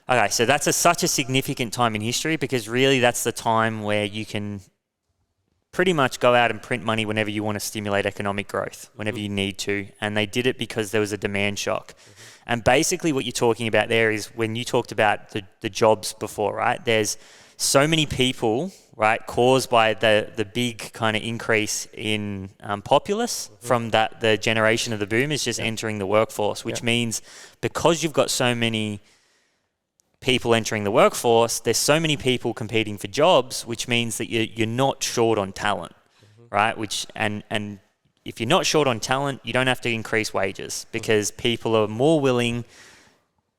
okay, so that's such a significant time in history because really that's the time where you can pretty much go out and print money whenever you want to stimulate economic growth, whenever you need to. And they did it because there was a demand shock. And basically what you're talking about there is when you talked about the jobs before, right? There's so many people, right, caused by the big kind of increase in populace from the generation of the boomers just entering the workforce, which means because you've got so many people entering the workforce, there's so many people competing for jobs, which means that you're not short on talent, right? Which and if you're not short on talent, you don't have to increase wages because people are more willing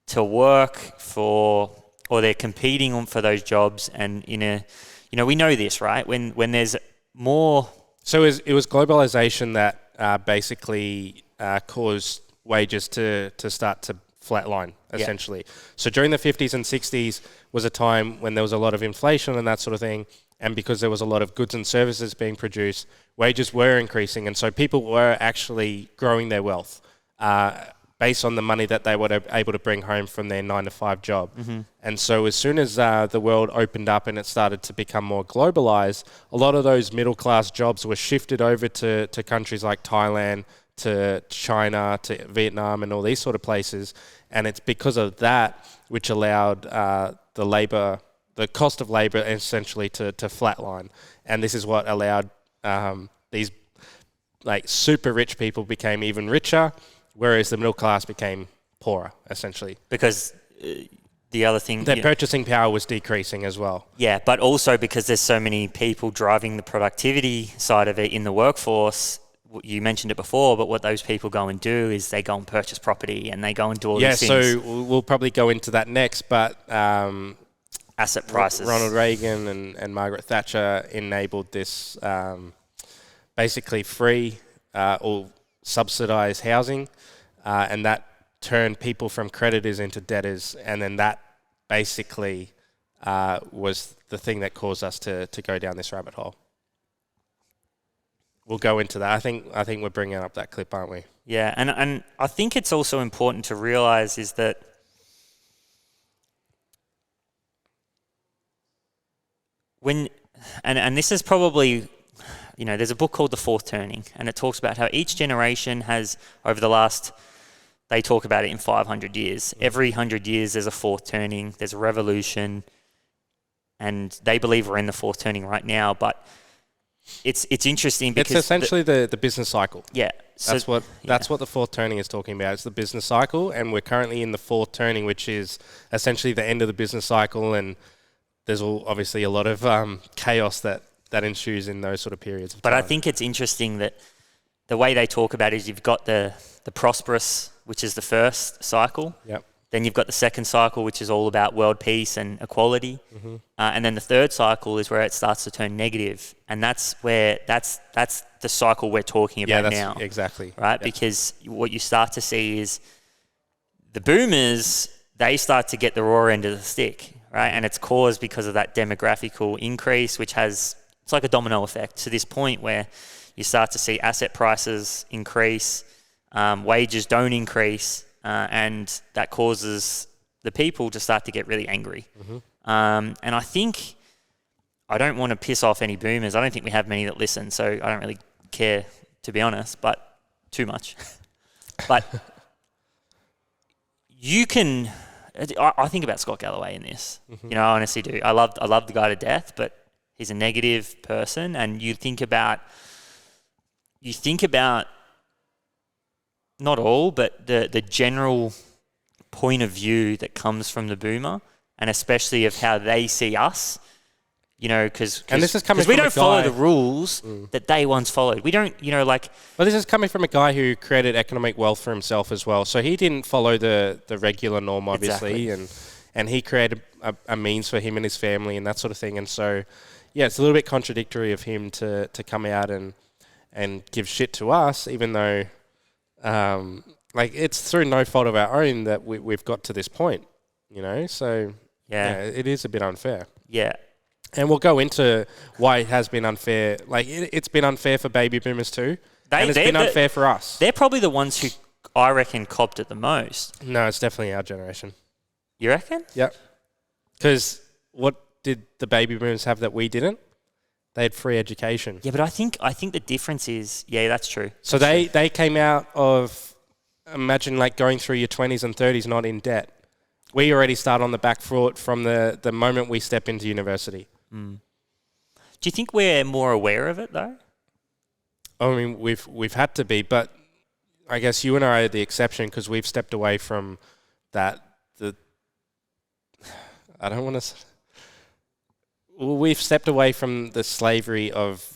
to work for, or they're competing for those jobs. And we know this, right? When there's more. So it was globalization that basically caused wages to start to flatline, essentially. Yeah. So during the 50s and 60s was a time when there was a lot of inflation and that sort of thing. And because there was a lot of goods and services being produced, wages were increasing. And so people were actually growing their wealth based on the money that they were able to bring home from their 9-to-5 job. Mm-hmm. And so as soon as the world opened up and it started to become more globalized, a lot of those middle-class jobs were shifted over to countries like Thailand, to China, to Vietnam, and all these sort of places. And it's because of that which allowed the cost of labor essentially to flatline. And this is what allowed these like super rich people became even richer, whereas the middle class became poorer, essentially. Because the other thing... Their purchasing power was decreasing as well. Yeah, but also because there's so many people driving the productivity side of it in the workforce. You mentioned it before, but what those people go and do is they go and purchase property and they go and do all these things. Yeah, so we'll probably go into that next, but... asset prices. Ronald Reagan and Margaret Thatcher enabled this basically free or subsidised housing, and that turned people from creditors into debtors, and then that basically was the thing that caused us to go down this rabbit hole. We'll go into that. I think we're bringing up that clip, aren't we? Yeah, and I think it's also important to realise is that and this is probably, there's a book called The Fourth Turning, and it talks about how each generation has, over the last, they talk about it in 500 years. Every 100 years there's a fourth turning, there's a revolution, and they believe we're in the fourth turning right now, but it's interesting because... It's essentially the business cycle. Yeah. That's what the fourth turning is talking about. It's the business cycle, and we're currently in the fourth turning, which is essentially the end of the business cycle, and there's obviously a lot of chaos that ensues in those sort of periods of time. But I think it's interesting that the way they talk about it is you've got the prosperous, which is the first cycle. Yep. Then you've got the second cycle, which is all about world peace and equality. Mm-hmm. And then the third cycle is where it starts to turn negative. And that's the cycle we're talking about now. Exactly. Right? Yep. Because what you start to see is the boomers, they start to get the raw end of the stick. Right, and it's caused because of that demographical increase, which it's like a domino effect to this point where you start to see asset prices increase, wages don't increase, and that causes the people to start to get really angry. Mm-hmm. And I don't want to piss off any boomers. I don't think we have many that listen, so I don't really care, to be honest, but too much. But you can... I think about Scott Galloway in this. Mm-hmm. I honestly do. I love the guy to death, but he's a negative person. And you think about not all, but the general point of view that comes from the boomer, and especially of how they see us. Because we don't follow the rules that they once followed. We don't, Well, this is coming from a guy who created economic wealth for himself as well. So he didn't follow the regular norm, obviously, and he created a means for him and his family and that sort of thing. And so, yeah, it's a little bit contradictory of him to come out and give shit to us, even though, it's through no fault of our own that we've got to this point, So, yeah, it is a bit unfair. Yeah. And we'll go into why it has been unfair. It's been unfair for baby boomers too. And it's been unfair for us. They're probably the ones who, I reckon, copped it the most. No, it's definitely our generation. You reckon? Yep. Because what did the baby boomers have that we didn't? They had free education. Yeah, but I think the difference is, yeah, that's true. So they came out of, imagine going through your 20s and 30s not in debt. We already start on the back foot from the moment we step into university. Mm. Do you think we're more aware of it though? I mean, we've had to be, but I guess you and I are the exception because we've stepped away from that. We've stepped away from the slavery of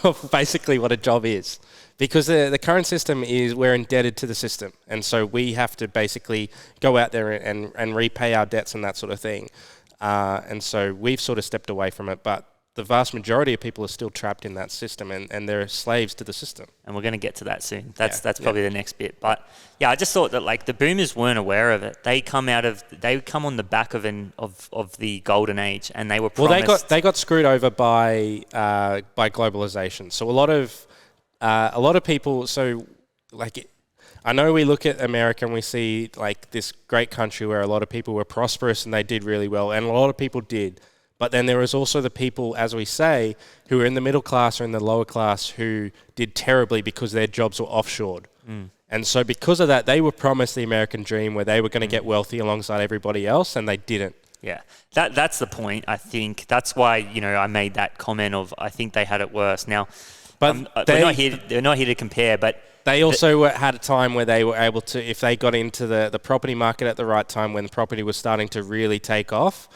of basically what a job is. Because the current system is we're indebted to the system. And so we have to basically go out there and repay our debts and that sort of thing. And so we've sort of stepped away from it. But the vast majority of people are still trapped in that system and they're slaves to the system. And we're going to get to that soon. That's probably the next bit. But yeah, I just thought that like the boomers weren't aware of it. They come on the back of the golden age, and they were promised. Well, they got screwed over by globalization. So a lot of people. So like, I know we look at America and we see like this great country where a lot of people were prosperous and they did really well, and a lot of people did. But then there was also the people, as we say, who were in the middle class or in the lower class who did terribly because their jobs were offshored. And so because of that, they were promised the American dream where they were going to get wealthy alongside everybody else, and they didn't. Yeah, that's the point, I think. That's why, I made that comment of I think they had it worse. Now, but they're not here to compare, but they also had a time where they were able to, if they got into the property market at the right time when the property was starting to really take off,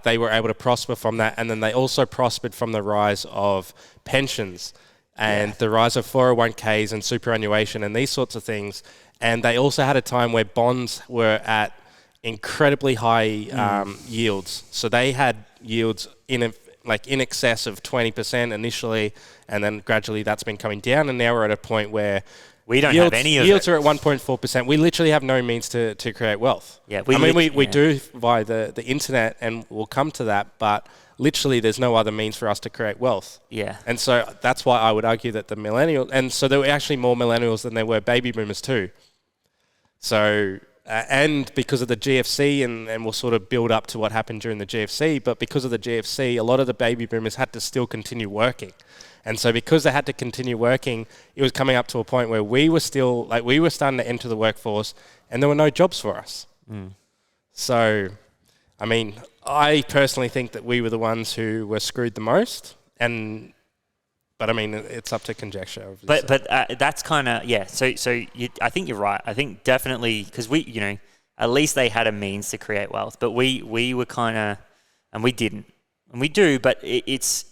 they were able to prosper from that. And then they also prospered from the rise of pensions and the rise of 401ks and superannuation and these sorts of things. And they also had a time where bonds were at incredibly high yields. So they had yields in excess of 20% initially, and then gradually that's been coming down. And now we're at a point where we don't have any of it. Yields are at 1.4%. We literally have no means to create wealth. Yeah, we do via the internet, and we'll come to that, but literally there's no other means for us to create wealth. Yeah. And so that's why I would argue that the millennials, and so there were actually more millennials than there were baby boomers too. So, and because of the GFC, and we'll sort of build up to what happened during the GFC, but because of the GFC, a lot of the baby boomers had to still continue working. And so because they had to continue working, it was coming up to a point where we were starting to enter the workforce and there were no jobs for us. So, I mean, I personally think that we were the ones who were screwed the most. But I mean, it's up to conjecture. Obviously. But that's kind of, yeah. So I think you're right. I think definitely, because we, at least they had a means to create wealth, but we were kind of, and we didn't. And we do, but it's,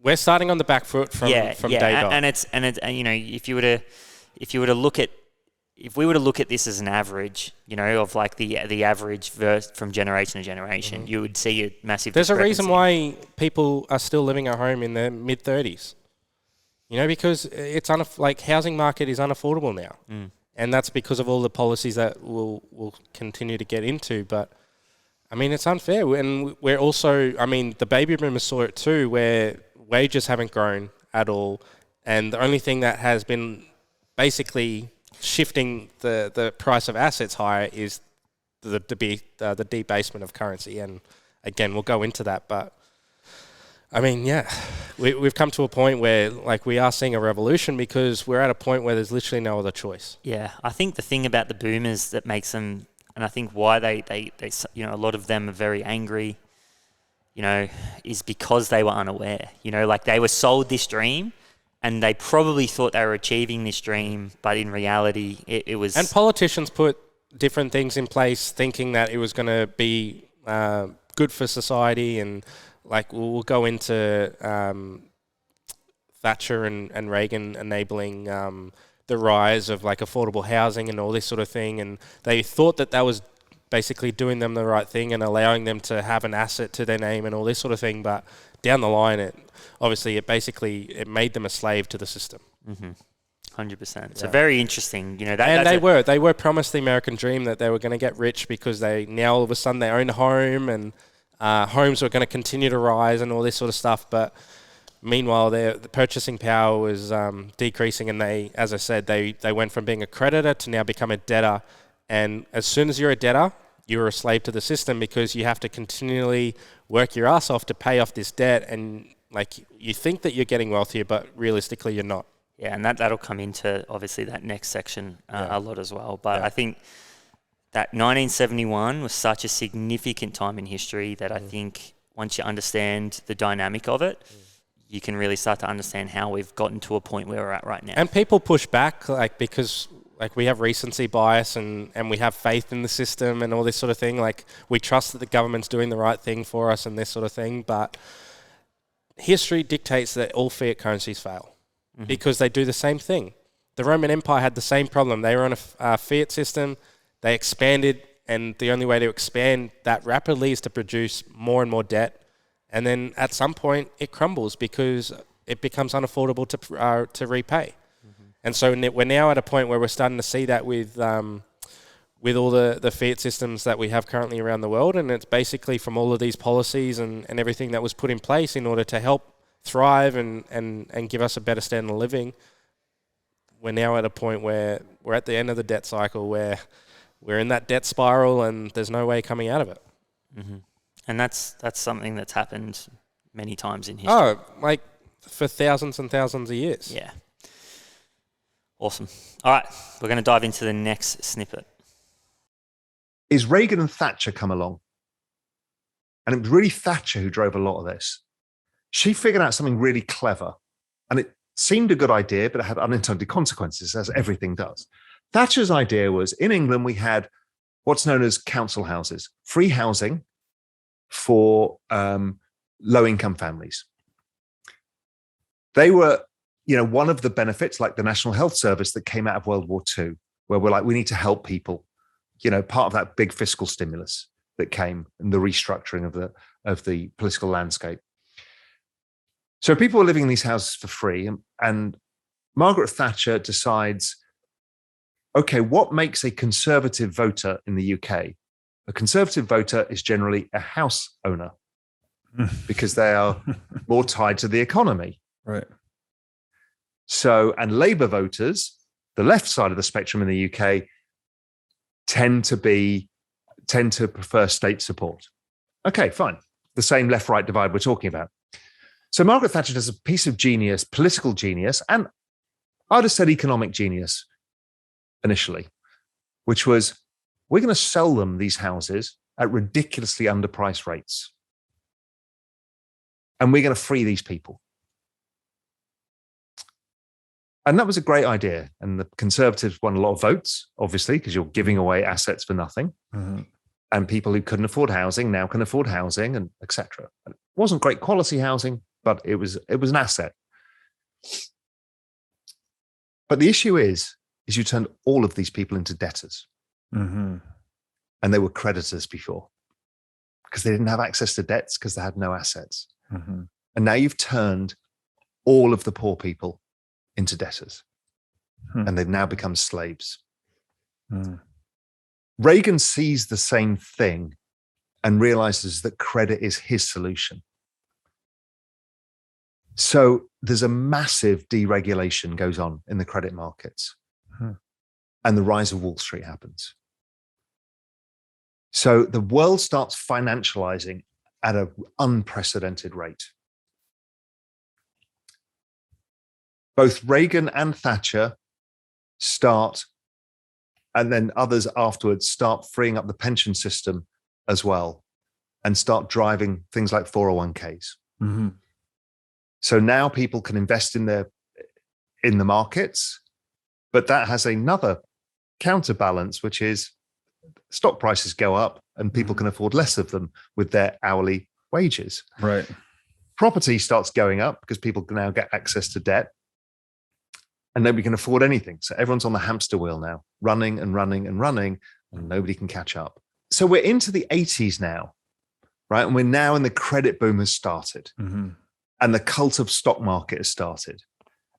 we're starting on the back foot from day dot. And if we were to look at this as an average, of like the average from generation to generation, you would see a massive. There's a reason why people are still living at home in their mid-30s. Because it's housing market is unaffordable now, and that's because of all the policies that we'll continue to get into. But I mean, it's unfair, and we're also, the baby boomers saw it too, where wages haven't grown at all, and the only thing that has been basically shifting the price of assets higher is the debasement of currency. And again, we'll go into that, but I mean, yeah, we've come to a point where we are seeing a revolution because we're at a point where there's literally no other choice. Yeah, I think the thing about the boomers that makes them, and I think why they a lot of them are very angry, is because they were unaware. They were sold this dream, and they probably thought they were achieving this dream, but in reality, it was. And politicians put different things in place, thinking that it was going to be good for society, and we'll go into Thatcher and Ragan enabling the rise of affordable housing and all this sort of thing, and they thought that was basically doing them the right thing and allowing them to have an asset to their name and all this sort of thing. But down the line, it made them a slave to the system. 100%. So very interesting. They were promised the American dream that they were going to get rich because now all of a sudden they own a home, and homes were going to continue to rise and all this sort of stuff. But meanwhile, the purchasing power was decreasing, and as I said, they went from being a creditor to now become a debtor. And as soon as you're a debtor, you're a slave to the system because you have to continually work your ass off to pay off this debt. And you think that you're getting wealthier, but realistically you're not. Yeah, and that'll come into obviously that next section a lot as well. But I think that 1971 was such a significant time in history that I think once you understand the dynamic of it, you can really start to understand how we've gotten to a point where we're at right now. And people push back because we have recency bias and we have faith in the system and all this sort of thing. We trust that the government's doing the right thing for us and this sort of thing. But history dictates that all fiat currencies fail because they do the same thing. The Roman Empire had the same problem. They were on a fiat system. They expanded, and the only way to expand that rapidly is to produce more and more debt. And then at some point, it crumbles because it becomes unaffordable to repay. And so we're now at a point where we're starting to see that with all the fiat systems that we have currently around the world. And it's basically from all of these policies and everything that was put in place in order to help thrive and give us a better standard of living. We're now at a point where we're at the end of the debt cycle, where we're in that debt spiral and there's no way coming out of it. Mm-hmm. And that's something that's happened many times in history. Oh, like for thousands and thousands of years. Yeah. Awesome. All right, we're going to dive into the next snippet. Is Ragan and Thatcher come along? And it was really Thatcher who drove a lot of this. She figured out something really clever, and it seemed a good idea, but it had unintended consequences, as everything does. Thatcher's idea was, in England, we had what's known as council houses, free housing for low-income families. They were, one of the benefits, like the National Health Service that came out of World War II, where we're like, we need to help people, part of that big fiscal stimulus that came and the restructuring of the political landscape. So people were living in these houses for free, and Margaret Thatcher decides, okay, what makes a conservative voter in the UK? A conservative voter is generally a house owner because they are more tied to the economy. Right. So, and Labour voters, the left side of the spectrum in the UK, tend to prefer state support. Okay, fine. The same left-right divide we're talking about. So Margaret Thatcher does a piece of genius, political genius, and I'd have said economic genius initially, which was, we're going to sell them these houses at ridiculously underpriced rates. And we're going to free these people. And that was a great idea. And the Conservatives won a lot of votes, obviously, because you're giving away assets for nothing. Mm-hmm. And people who couldn't afford housing now can afford housing, and etc. It wasn't great quality housing, but it was an asset. But the issue is you turned all of these people into debtors. Mm-hmm. And they were creditors before because they didn't have access to debts because they had no assets. Mm-hmm. And now you've turned all of the poor people into debtors, and they've now become slaves. Ragan sees the same thing and realizes that credit is his solution. So there's a massive deregulation goes on in the credit markets, and the rise of Wall Street happens. So the world starts financializing at an unprecedented rate. Both Ragan and Thatcher start, and then others afterwards start freeing up the pension system as well and start driving things like 401ks. Mm-hmm. So now people can invest in the markets, but that has another counterbalance, which is stock prices go up and people can afford less of them with their hourly wages. Right. Property starts going up because people can now get access to debt. And nobody can afford anything. So everyone's on the hamster wheel now, running and running and running, and nobody can catch up. So we're into the 80s now, right? And we're now in the credit boom has started. Mm-hmm. And the cult of stock market has started.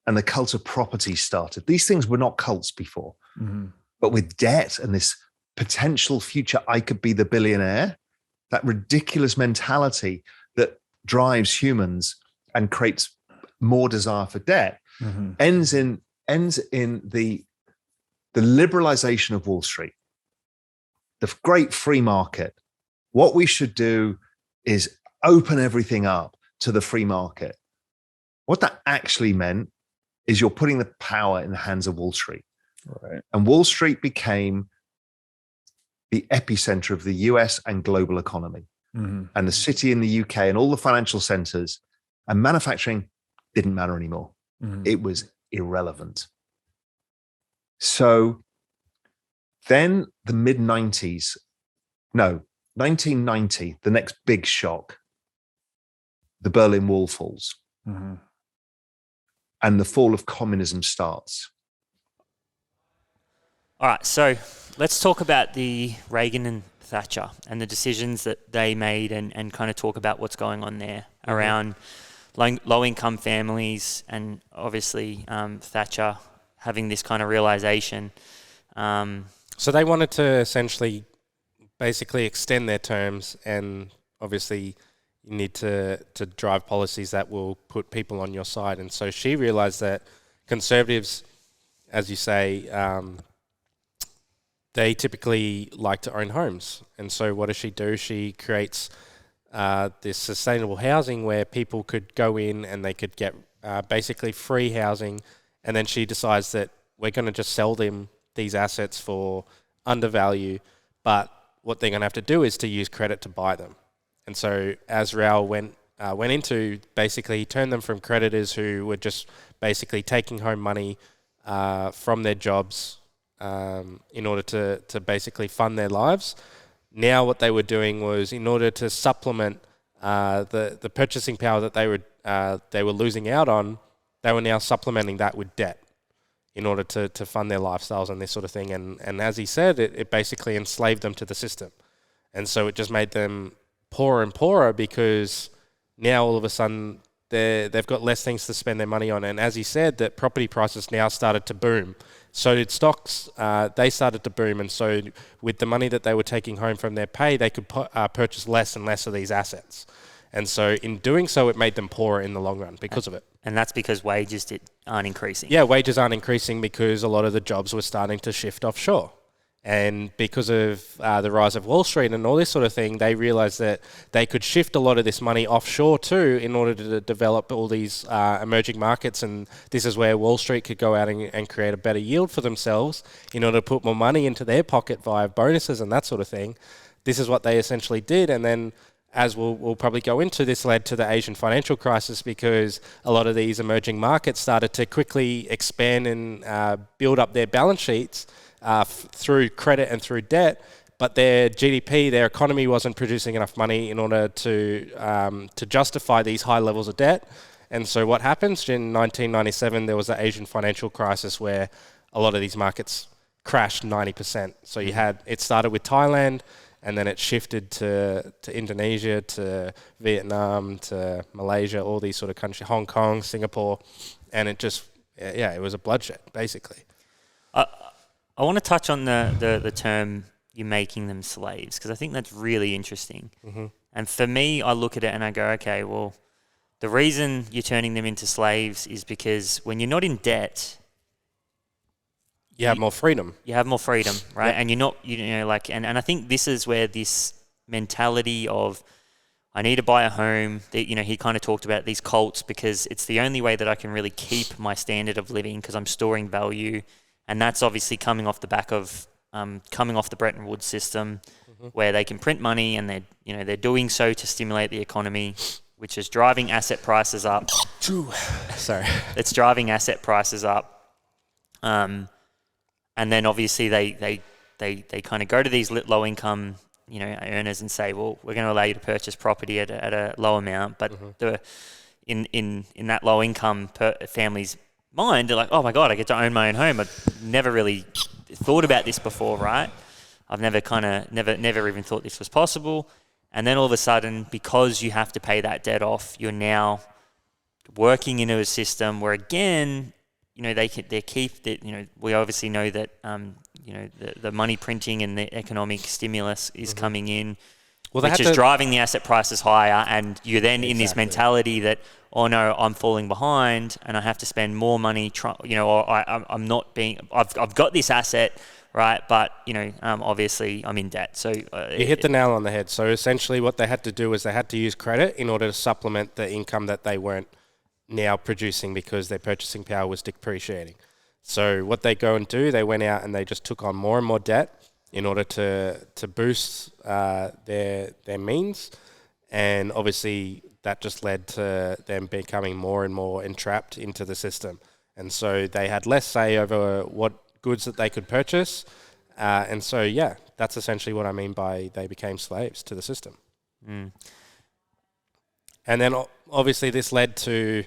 And the cult of property started. These things were not cults before. Mm-hmm. But with debt and this potential future, I could be the billionaire, that ridiculous mentality that drives humans and creates more desire for debt, ends in the liberalization of Wall Street, the great free market. What we should do is open everything up to the free market. What that actually meant is you're putting the power in the hands of Wall Street. Right. And Wall Street became the epicenter of the US and global economy. And the city in the UK and all the financial centers, and manufacturing didn't matter anymore. It was irrelevant. So then the mid-90s, 1990, the next big shock. the Berlin Wall falls. And the fall of communism starts. All right, so let's talk about the Ragan and Thatcher and the decisions that they made and kind of talk about what's going on there around low-income families and obviously Thatcher having this kind of realization. So they wanted to essentially basically extend their terms, and obviously you need to drive policies that will put people on your side. And so she realized that conservatives, as you say, they typically like to own homes. And so what does she do? She creates this sustainable housing where people could go in and they could get basically free housing. And then she decides that we're going to just sell them these assets for undervalue. But what they're going to have to do is to use credit to buy them. And so as Raoul went into, basically he turned them from creditors who were just basically taking home money from their jobs in order to basically fund their lives. Now what they were doing was, in order to supplement the purchasing power that they were losing out on, they were now supplementing that with debt in order to fund their lifestyles and this sort of thing. And as he said, it basically enslaved them to the system. And so it just made them poorer and poorer, because now all of a sudden they've got less things to spend their money on. And as he said, that property prices now started to boom. So did stocks. They started to boom. And so with the money that they were taking home from their pay, they could purchase less and less of these assets. And so in doing so, it made them poorer in the long run because of it. And that's because wages aren't increasing. Yeah, wages aren't increasing because a lot of the jobs were starting to shift offshore. And because of the rise of Wall Street and all this sort of thing, they realized that they could shift a lot of this money offshore too in order to develop all these emerging markets. And this is where Wall Street could go out and create a better yield for themselves in order to put more money into their pocket via bonuses and that sort of thing. This is what they essentially did. And then, as we'll probably go into, this led to the Asian financial crisis, because a lot of these emerging markets started to quickly expand and build up their balance sheets through credit and through debt, but their GDP, their economy wasn't producing enough money in order to justify these high levels of debt. And so what happens in 1997, there was the Asian financial crisis where a lot of these markets crashed 90%. So it started with Thailand, and then it shifted to Indonesia, to Vietnam, to Malaysia, all these sort of countries, Hong Kong, Singapore, and it just, it was a bloodshed, basically. I want to touch on the term "you're making them slaves," because I think that's really interesting. Mm-hmm. And for me, I look at it and I go, okay, well, the reason you're turning them into slaves is because when you're not in debt, you have more freedom. You have more freedom, right? Yep. And you're not, and I think this is where this mentality of, I need to buy a home, that, he kind of talked about these cults, because it's the only way that I can really keep my standard of living, because I'm storing value. And that's obviously coming off the back of the Bretton Woods system, where they can print money, and they're doing so to stimulate the economy, which is driving asset prices up. Sorry, it's driving asset prices up, and then obviously they kind of go to these low income earners and say, well, we're going to allow you to purchase property at a low amount, but in that low income family's mind, they're like, oh my God, I get to own my own home. I've never really thought about this before, right? I've never even thought this was possible. And then all of a sudden, because you have to pay that debt off, you're now working into a system where, again, we obviously know that the money printing and the economic stimulus is coming in, which is driving the asset prices higher, and you're then in this mentality that, oh no, I'm falling behind and I have to spend more money. I'm not being. I've got this asset, right? But obviously I'm in debt. So you hit the nail on the head. So essentially, what they had to do was they had to use credit in order to supplement the income that they weren't now producing, because their purchasing power was depreciating. So what they go and do, they went out and they just took on more and more debt in order to boost their means, and obviously that just led to them becoming more and more entrapped into the system. And so they had less say over what goods that they could purchase, and so that's essentially what I mean by they became slaves to the system. And then obviously this led to,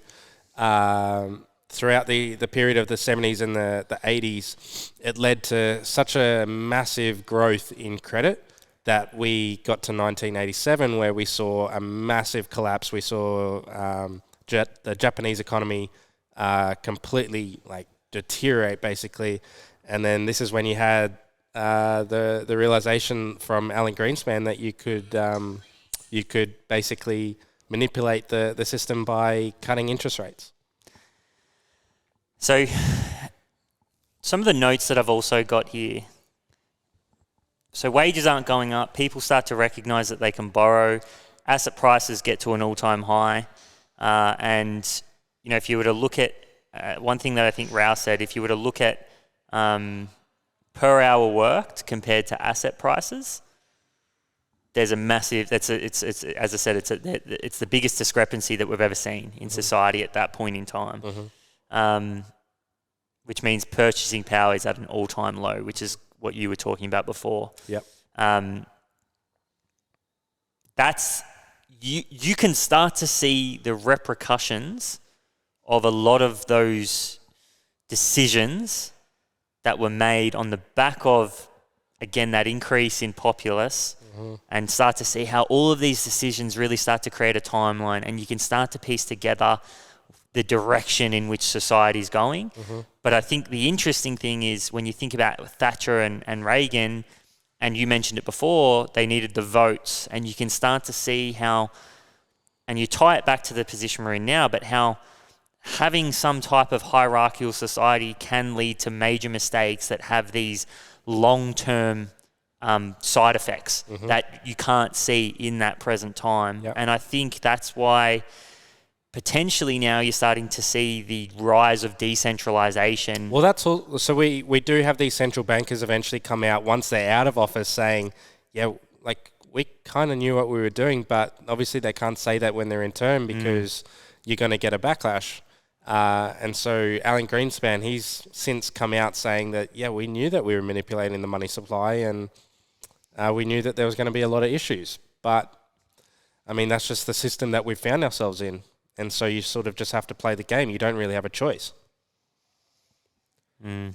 throughout the period of the 70s and the 80s, it led to such a massive growth in credit that we got to 1987 where we saw a massive collapse. We saw the Japanese economy completely like deteriorate basically. And then this is when you had the realization from Alan Greenspan that you could basically manipulate the system by cutting interest rates. So some of the notes that I've also got here. So wages aren't going up. People start to recognize that they can borrow. Asset prices get to an all-time high. And, you know, if you were to look at one thing that I think Raoul said, if you were to look at per hour worked compared to asset prices, there's a massive. It's as I said, it's the biggest discrepancy that we've ever seen in society at that point in time. Which means purchasing power is at an all-time low, which is what you were talking about before. Yep. That's you can start to see the repercussions of a lot of those decisions that were made on the back of, again, that increase in populace, and start to see how all of these decisions really start to create a timeline, and you can start to piece together the direction in which society is going. But I think the interesting thing is when you think about Thatcher and Ragan, and you mentioned it before, they needed the votes, and you can start to see how, and you tie it back to the position we're in now, but how having some type of hierarchical society can lead to major mistakes that have these long-term side effects that you can't see in that present time. Yep. And I think that's why potentially now you're starting to see the rise of decentralization. Well, that's all. So we do have these central bankers eventually come out once they're out of office saying, yeah, like we kind of knew what we were doing, but obviously they can't say that when they're in term because you're going to get a backlash. And so Alan Greenspan, he's since come out saying that, yeah, we knew that we were manipulating the money supply and we knew that there was going to be a lot of issues. But, I mean, that's just the system that we've found ourselves in. And so you sort of just have to play the game. You don't really have a choice. And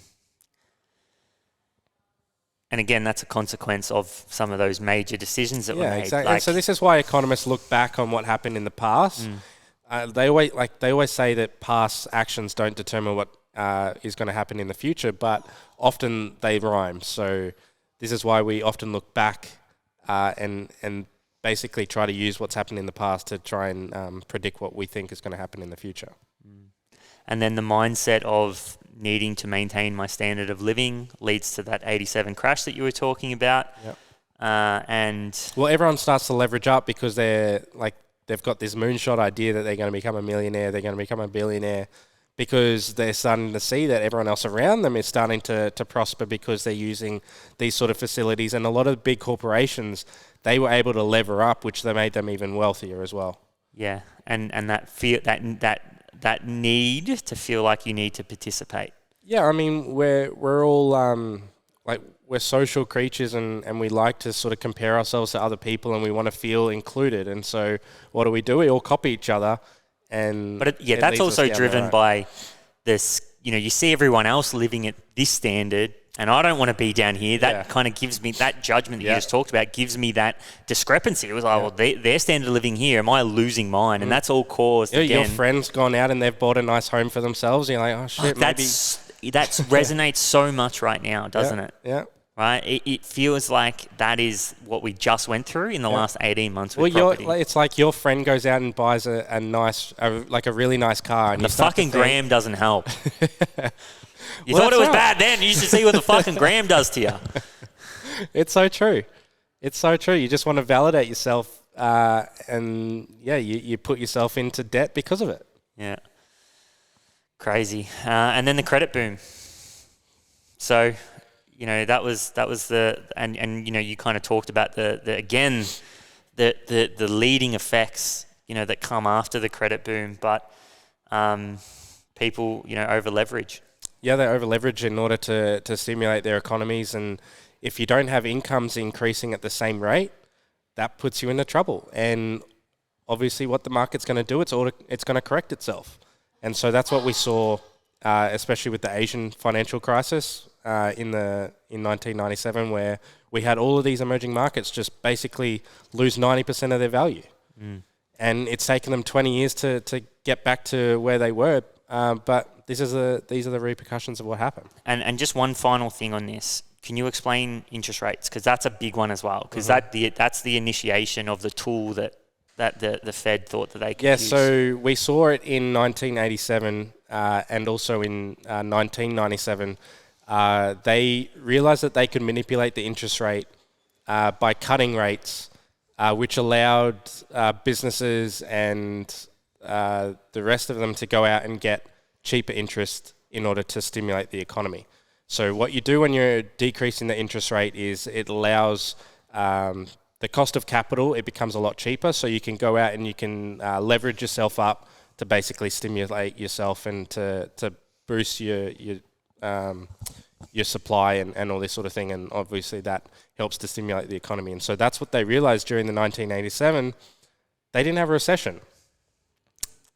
again, that's a consequence of some of those major decisions that were made. Exactly. And so this is why economists look back on what happened in the past. They always say that past actions don't determine what is going to happen in the future, but often they rhyme. So this is why we often look back and basically try to use what's happened in the past to try and predict what we think is going to happen in the future. And then the mindset of needing to maintain my standard of living leads to that 87 crash that you were talking about. Yep. Well, everyone starts to leverage up because they've got this moonshot idea that they're going to become a millionaire, they're going to become a billionaire, because they're starting to see that everyone else around them is starting to prosper because they're using these sort of facilities. And a lot of big corporations, they were able to lever up, which they made them even wealthier as well. Yeah, and that fear, that need to feel like you need to participate. Yeah, I mean, we're all we're social creatures and we like to sort of compare ourselves to other people and we want to feel included. And so what do? We all copy each other. But that's also driven by this, you see everyone else living at this standard and I don't want to be down here. That kind of gives me that judgment that you just talked about, gives me that discrepancy. It was like, well, their standard of living here, am I losing mine? And that's all caused, again. Your friend's gone out and they've bought a nice home for themselves. And you're like, oh, shit, maybe. That resonates so much right now, doesn't it? Yeah. Right? It feels like that is what we just went through in the last 18 months with property. It's like your friend goes out and buys a really nice car. And the fucking gram doesn't help. You thought it was bad then. You should see what the fucking gram does to you. It's so true. It's so true. You just want to validate yourself and, you put yourself into debt because of it. Yeah. Crazy. And then the credit boom. So... that was the and you kind of talked about the leading effects that come after the credit boom, but people over leverage. Yeah, they over leverage in order to stimulate their economies, and if you don't have incomes increasing at the same rate, that puts you into trouble. And obviously what the market's going to do, it's going to correct itself. And so that's what we saw, especially with the Asian financial crisis in 1997, where we had all of these emerging markets just basically lose 90% of their value. And it's taken them 20 years to get back to where they were. But these are the repercussions of what happened. And just one final thing on this. Can you explain interest rates? Because that's a big one as well. Because that's the initiation of the tool that the Fed thought that they could use. So we saw it in 1987 and also in 1997. They realized that they could manipulate the interest rate by cutting rates, which allowed businesses and the rest of them to go out and get cheaper interest in order to stimulate the economy. So what you do when you're decreasing the interest rate is it allows the cost of capital, it becomes a lot cheaper, so you can go out and you can leverage yourself up to basically stimulate yourself and to boost your supply and all this sort of thing, and obviously that helps to stimulate the economy. And so that's what they realized during the 1987. They didn't have a recession.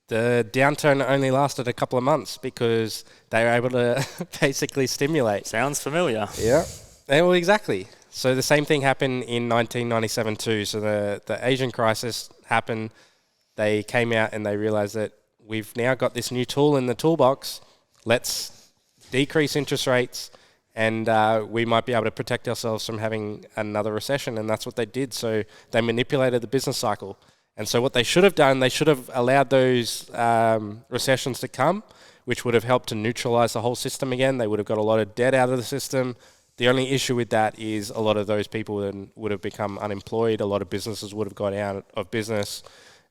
The downturn only lasted a couple of months because they were able to basically stimulate. Sounds familiar. Yeah, well, exactly. So the same thing happened in 1997 too. So the Asian crisis happened. They came out and they realized that we've now got this new tool in the toolbox. Let's decrease interest rates and we might be able to protect ourselves from having another recession. And that's what they did. So they manipulated the business cycle. And so what they should have done, they should have allowed those recessions to come, which would have helped to neutralize the whole system again. They would have got a lot of debt out of the system. The only issue with that is a lot of those people then would have become unemployed. A lot of businesses would have gone out of business.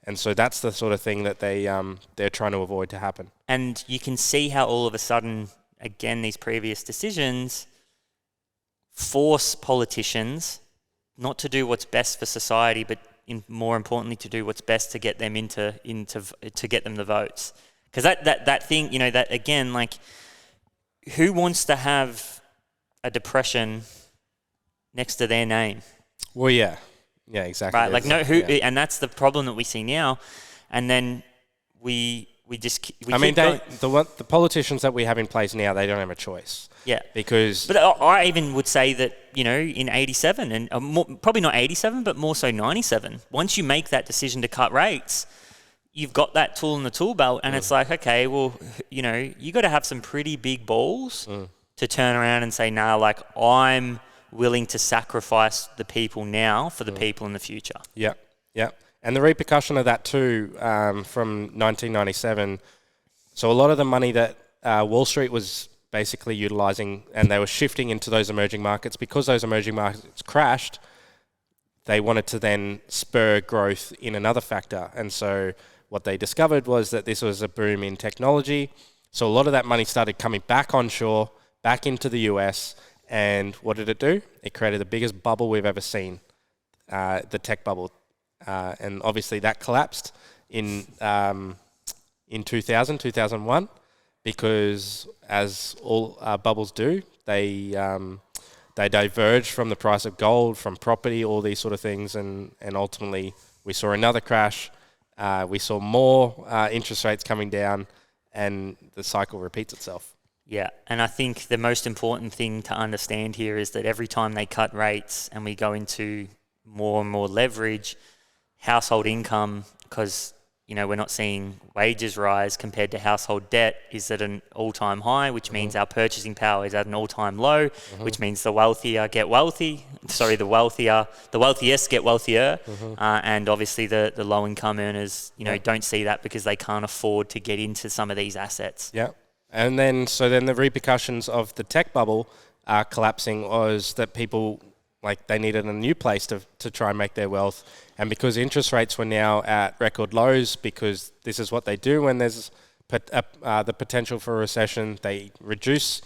And so that's the sort of thing that they're trying to avoid to happen. And you can see how all of a sudden, again, these previous decisions force politicians not to do what's best for society, but more importantly, to do what's best to get them to get them the votes. Because that thing, that again, like, who wants to have a depression next to their name? Well, yeah, exactly. Right, like and that's the problem that we see now. And then the politicians that we have in place now, they don't have a choice. Yeah, but I even would say that in 87 and probably not 87, but more so 97. Once you make that decision to cut rates, you've got that tool in the tool belt, and it's like, okay, well, you got to have some pretty big balls to turn around and say, nah, like, I'm willing to sacrifice the people now for the people in the future. Yeah. And the repercussion of that too, from 1997, so a lot of the money that Wall Street was basically utilizing, and they were shifting into those emerging markets, because those emerging markets crashed, they wanted to then spur growth in another factor. And so what they discovered was that this was a boom in technology. So a lot of that money started coming back onshore, back into the US, and what did it do? It created the biggest bubble we've ever seen, the tech bubble. And obviously that collapsed in 2001, because as all bubbles do, they diverged from the price of gold, from property, all these sort of things, and ultimately we saw another crash. We saw more interest rates coming down, and the cycle repeats itself. Yeah, and I think the most important thing to understand here is that every time they cut rates and we go into more and more leverage, household income, because we're not seeing wages rise compared to household debt, is at an all-time high, which means our purchasing power is at an all-time low, which means the wealthier get wealthy. Sorry, the wealthiest get wealthier, and obviously the low-income earners, don't see that because they can't afford to get into some of these assets. Yeah, and then the repercussions of the tech bubble collapsing was that people, they needed a new place to try and make their wealth. And because interest rates were now at record lows, because this is what they do when there's the potential for a recession, they reduce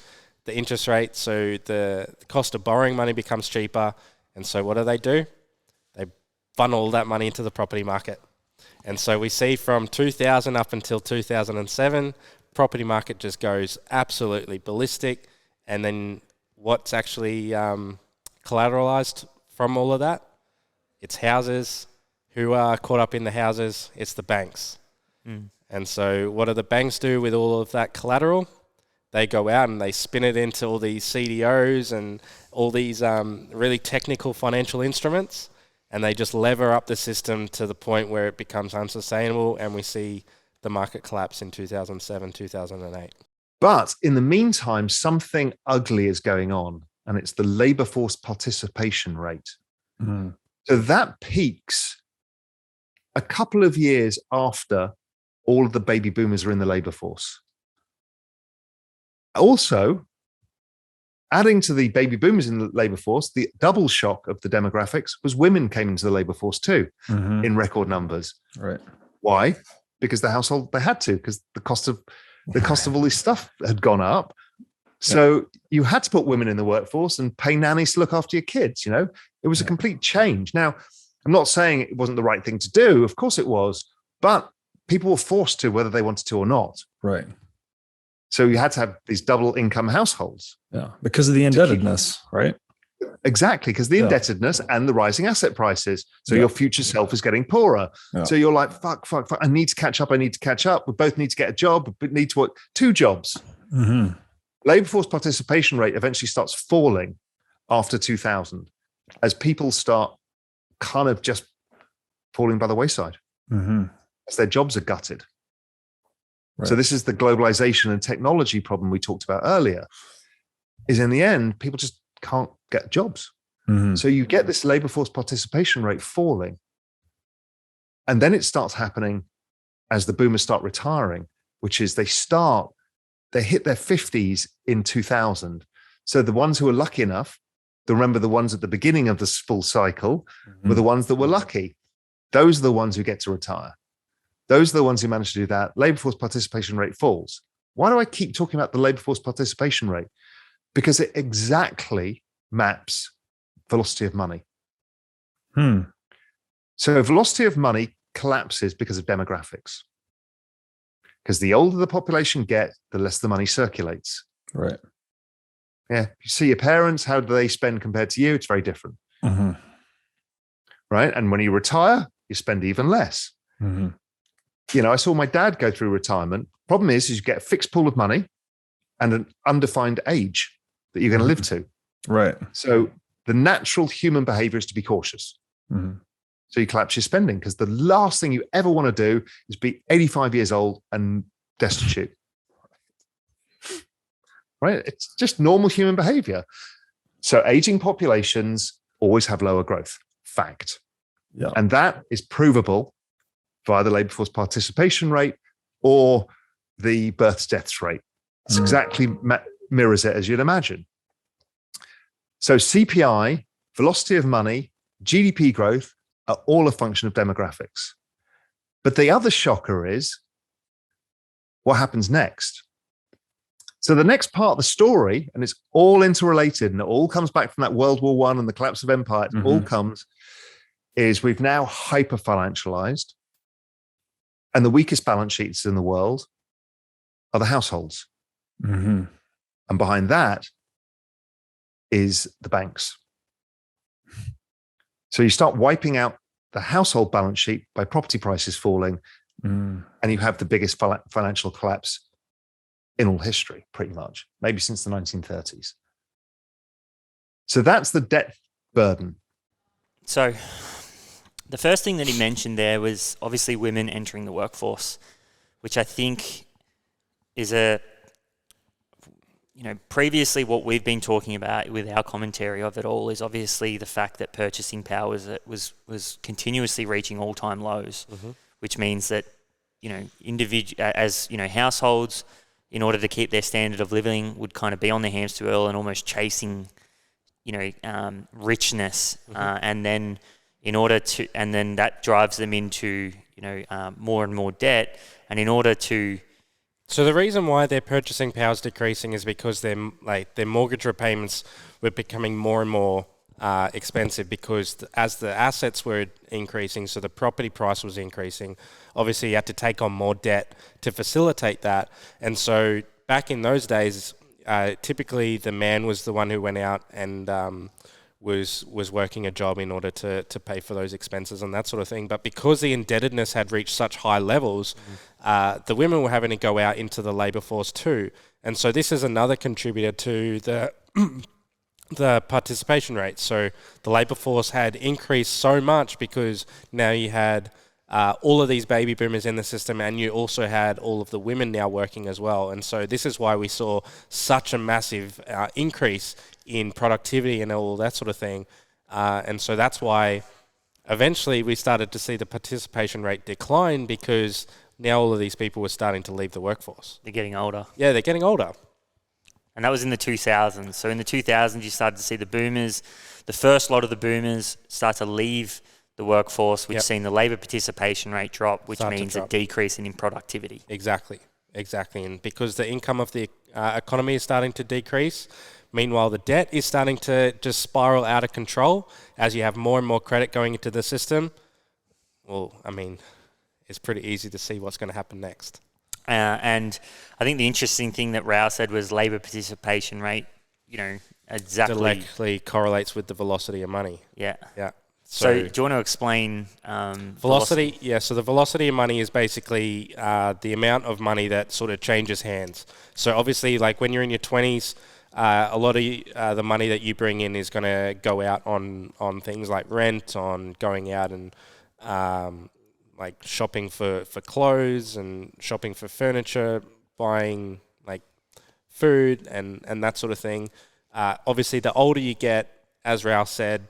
the interest rate, so the cost of borrowing money becomes cheaper. And so what do? They funnel that money into the property market. And so we see from 2000 up until 2007, property market just goes absolutely ballistic. And then what's actually collateralized from all of that? It's houses. who are caught up in the houses? It's the banks. And so what do the banks do with all of that collateral? They go out and they spin it into all these CDOs and all these really technical financial instruments, and they just lever up the system to the point where it becomes unsustainable, and we see the market collapse in 2007, 2008. But in the meantime, something ugly is going on, and it's the labor force participation rate. So that peaks a couple of years after all of the baby boomers are in the labor force. Also, adding to the baby boomers in the labor force, the double shock of the demographics was women came into the labor force too, in record numbers. Right. Why? Because the household, they had to, because the cost of all this stuff had gone up. So you had to put women in the workforce and pay nannies to look after your kids. You know, it was a complete change. Now, I'm not saying it wasn't the right thing to do. Of course it was, but people were forced to, whether they wanted to or not. Right. So you had to have these double income households. Yeah. Because of the indebtedness, right? Exactly. Because the indebtedness and the rising asset prices. So your future self is getting poorer. Yeah. So you're like, fuck. I need to catch up. We both need to get a job. We need to work 2 jobs. Labor force participation rate eventually starts falling after 2000 as people start kind of just falling by the wayside as their jobs are gutted. Right. So this is the globalization and technology problem we talked about earlier, is in the end, people just can't get jobs. So you get this labor force participation rate falling. And then it starts happening as the boomers start retiring, which is they hit their 50s in 2000. So the ones who were lucky enough, remember the ones at the beginning of this full cycle were the ones that were lucky. Those are the ones who get to retire. Those are the ones who manage to do that. Labor force participation rate falls. Why do I keep talking about the labor force participation rate? Because it exactly maps velocity of money. So velocity of money collapses because of demographics. Because the older the population get, the less the money circulates. Right. Yeah. You see your parents, how do they spend compared to you? It's very different. Right. And when you retire, you spend even less. You know, I saw my dad go through retirement. Problem is you get a fixed pool of money and an undefined age that you're going to live to. Right. So the natural human behavior is to be cautious. So you collapse your spending, because the last thing you ever want to do is be 85 years old and destitute. Right? It's just normal human behavior. So aging populations always have lower growth. Fact. Yeah. And that is provable via the labor force participation rate or the births deaths rate. It's exactly mirrors it as you'd imagine. So CPI, velocity of money, GDP growth are all a function of demographics. But the other shocker is what happens next. So the next part of the story, and it's all interrelated and it all comes back from that World War I and the collapse of empire, it all comes, is we've now hyper-financialized, and the weakest balance sheets in the world are the households. And behind that is the banks. So you start wiping out the household balance sheet by property prices falling, and you have the biggest financial collapse in all history, pretty much, maybe since the 1930s. So that's the debt burden. So the first thing that he mentioned there was obviously women entering the workforce, which I think is previously what we've been talking about with our commentary of it all is obviously the fact that purchasing power was continuously reaching all-time lows, which means that, households, in order to keep their standard of living, would kind of be on their hamster wheel and almost chasing, richness, and then that drives them into, more and more debt, and in order to. So the reason why their purchasing power is decreasing is because their mortgage repayments were becoming more and more expensive, because as the assets were increasing, so the property price was increasing. Obviously, you had to take on more debt to facilitate that. And so back in those days, typically the man was the one who went out and was working a job in order to pay for those expenses and that sort of thing. But because the indebtedness had reached such high levels, the women were having to go out into the labour force too. And so this is another contributor to the participation rate. So the labour force had increased so much because now you had all of these baby boomers in the system, and you also had all of the women now working as well. And so this is why we saw such a massive increase in productivity and all that sort of thing. And so that's why eventually we started to see the participation rate decline, because now all of these people were starting to leave the workforce. They're getting older. Yeah, they're getting older. And that was in the 2000s. So in the 2000s, you started to see the boomers, the first lot of the boomers start to leave the workforce, which seen the labour participation rate drop, which means a decrease in productivity. Exactly. And because the income of the economy is starting to decrease, meanwhile the debt is starting to just spiral out of control as you have more and more credit going into the system. Well, I mean, it's pretty easy to see what's going to happen next. And I think the interesting thing that Raoul said was labour participation rate, exactly directly correlates with the velocity of money. Yeah. So do you want to explain velocity? Yeah, so the velocity of money is basically the amount of money that sort of changes hands. So obviously, like when you're in your 20s, a lot of the money that you bring in is going to go out on things like rent, on going out and like shopping for clothes and shopping for furniture, buying like food and that sort of thing. Obviously, the older you get, as Raoul said,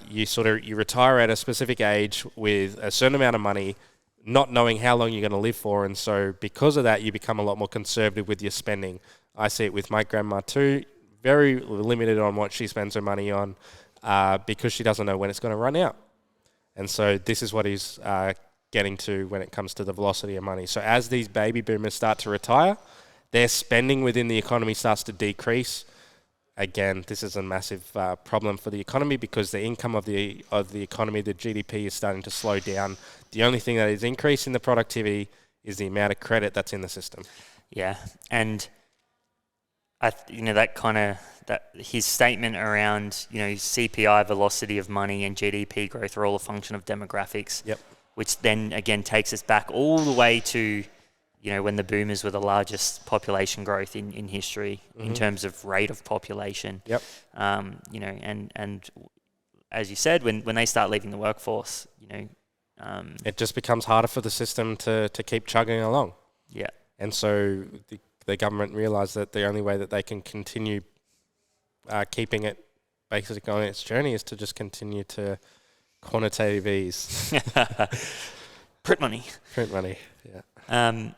you retire at a specific age with a certain amount of money, not knowing how long you're going to live for, and so because of that, you become a lot more conservative with your spending. I see it with my grandma too, very limited on what she spends her money on, because she doesn't know when it's going to run out. And so this is what he's getting to when it comes to the velocity of money. So as these baby boomers start to retire, their spending within the economy starts to decrease. Again, this is a massive problem for the economy, because the income of the economy, the GDP, is starting to slow down. The only thing that is increasing the productivity is the amount of credit that's in the system. Yeah, and that his statement around CPI, velocity of money, and GDP growth are all a function of demographics. Yep. Which then again takes us back all the way to when the boomers were the largest population growth in history in terms of rate of population. Yep. And as you said, when they start leaving the workforce, it just becomes harder for the system to keep chugging along. Yeah. And so the government realised that the only way that they can continue keeping it basically on its journey is to just continue to quantitative ease. Print money, yeah.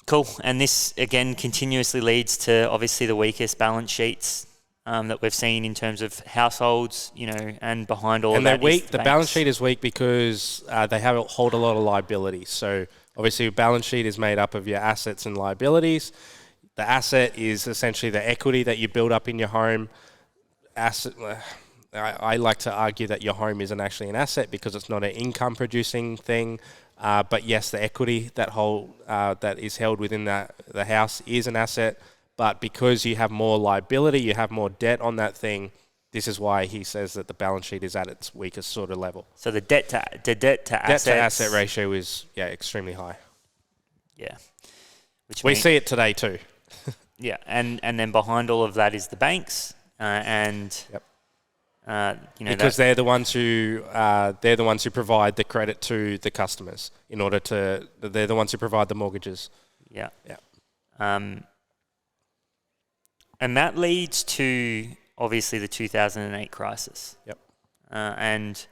Cool. And this, again, continuously leads to, obviously, the weakest balance sheets that we've seen in terms of households, and behind all of that. And they're weak. The balance sheet is weak because they hold a lot of liabilities. So, obviously, your balance sheet is made up of your assets and liabilities. The asset is essentially the equity that you build up in your home. I like to argue that your home isn't actually an asset because it's not an income-producing thing. But yes, the equity that is held within the house is an asset. But because you have more liability, you have more debt on that thing. This is why he says that the balance sheet is at its weakest sort of level. So the debt to asset ratio is extremely high. Yeah, we see it today too. Yeah, and then behind all of that is the banks and. Yep. Because they're the ones who provide the credit to the customers they're the ones who provide the mortgages. Yeah. And that leads to obviously the 2008 crisis. Yep. And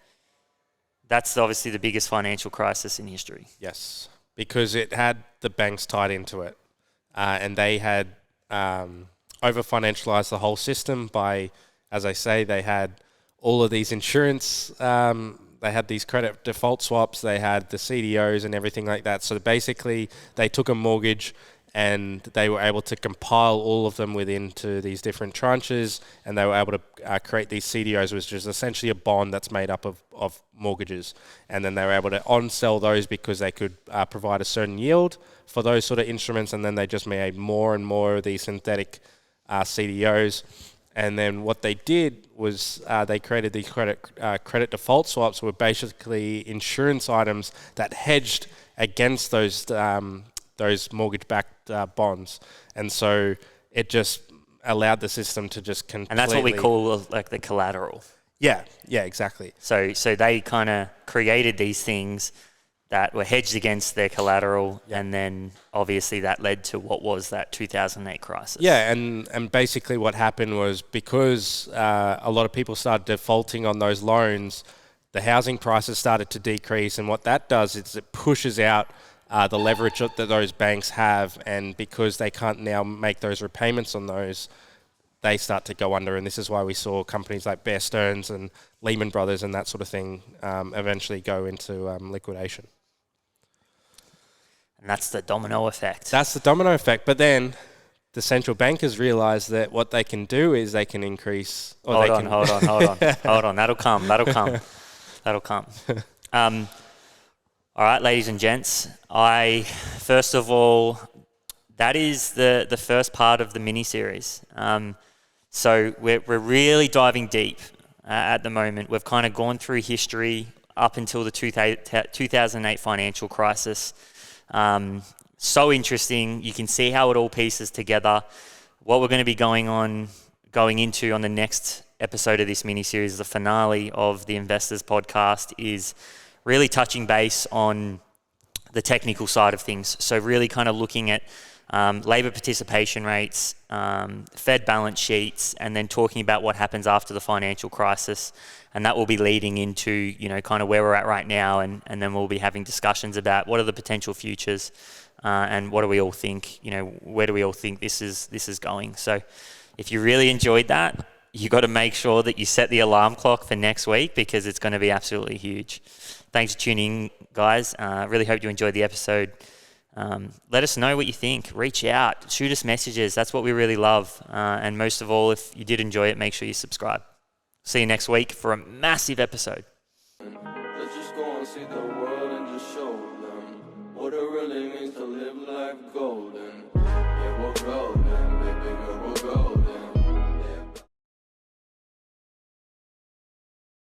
that's obviously the biggest financial crisis in history. Yes, because it had the banks tied into it, and they had over-financialized the whole system by, as I say, they had all of these insurance, they had these credit default swaps, they had the CDOs and everything like that. So basically, they took a mortgage and they were able to compile all of them into these different tranches, and they were able to create these CDOs, which is essentially a bond that's made up of mortgages. And then they were able to on-sell those because they could provide a certain yield for those sort of instruments, and then they just made more and more of these synthetic CDOs. And then what they did was they created these credit default swaps, were basically insurance items that hedged against those mortgage-backed bonds. And so it just allowed the system to just completely... And that's what we call like the collateral. Yeah, exactly. So they kind of created these things that were hedged against their collateral, and then obviously that led to what was that 2008 crisis. Yeah, and basically what happened was because a lot of people started defaulting on those loans, the housing prices started to decrease, and what that does is it pushes out the leverage that those banks have, and because they can't now make those repayments on those, they start to go under, and this is why we saw companies like Bear Stearns and Lehman Brothers and that sort of thing eventually go into liquidation. And that's the domino effect. That's the domino effect. But then the central bankers realize that what they can do is they can increase... Hold on. That'll come. All right, ladies and gents. First of all, that is the first part of the mini-series. So we're really diving deep at the moment. We've kind of gone through history up until the 2008 financial crisis. So interesting. You can see how it all pieces together. What we're going to be going into on the next episode of this mini-series, the finale of the Investors Podcast, is really touching base on the technical side of things. So really kind of looking at labour participation rates, Fed balance sheets, and then talking about what happens after the financial crisis. And that will be leading into, kind of where we're at right now. And then we'll be having discussions about what are the potential futures and what do we all think, where do we all think this is going. So if you really enjoyed that, you got to make sure that you set the alarm clock for next week, because it's going to be absolutely huge. Thanks for tuning in, guys. Really hope you enjoyed the episode. Let us know what you think. Reach out, shoot us messages. That's what we really love. And most of all, if you did enjoy it, make sure you subscribe. See you next week for a massive episode. Let's just go and see the world and just show them what it really means to live life golden. Yeah, we're golden, baby girl, we're golden.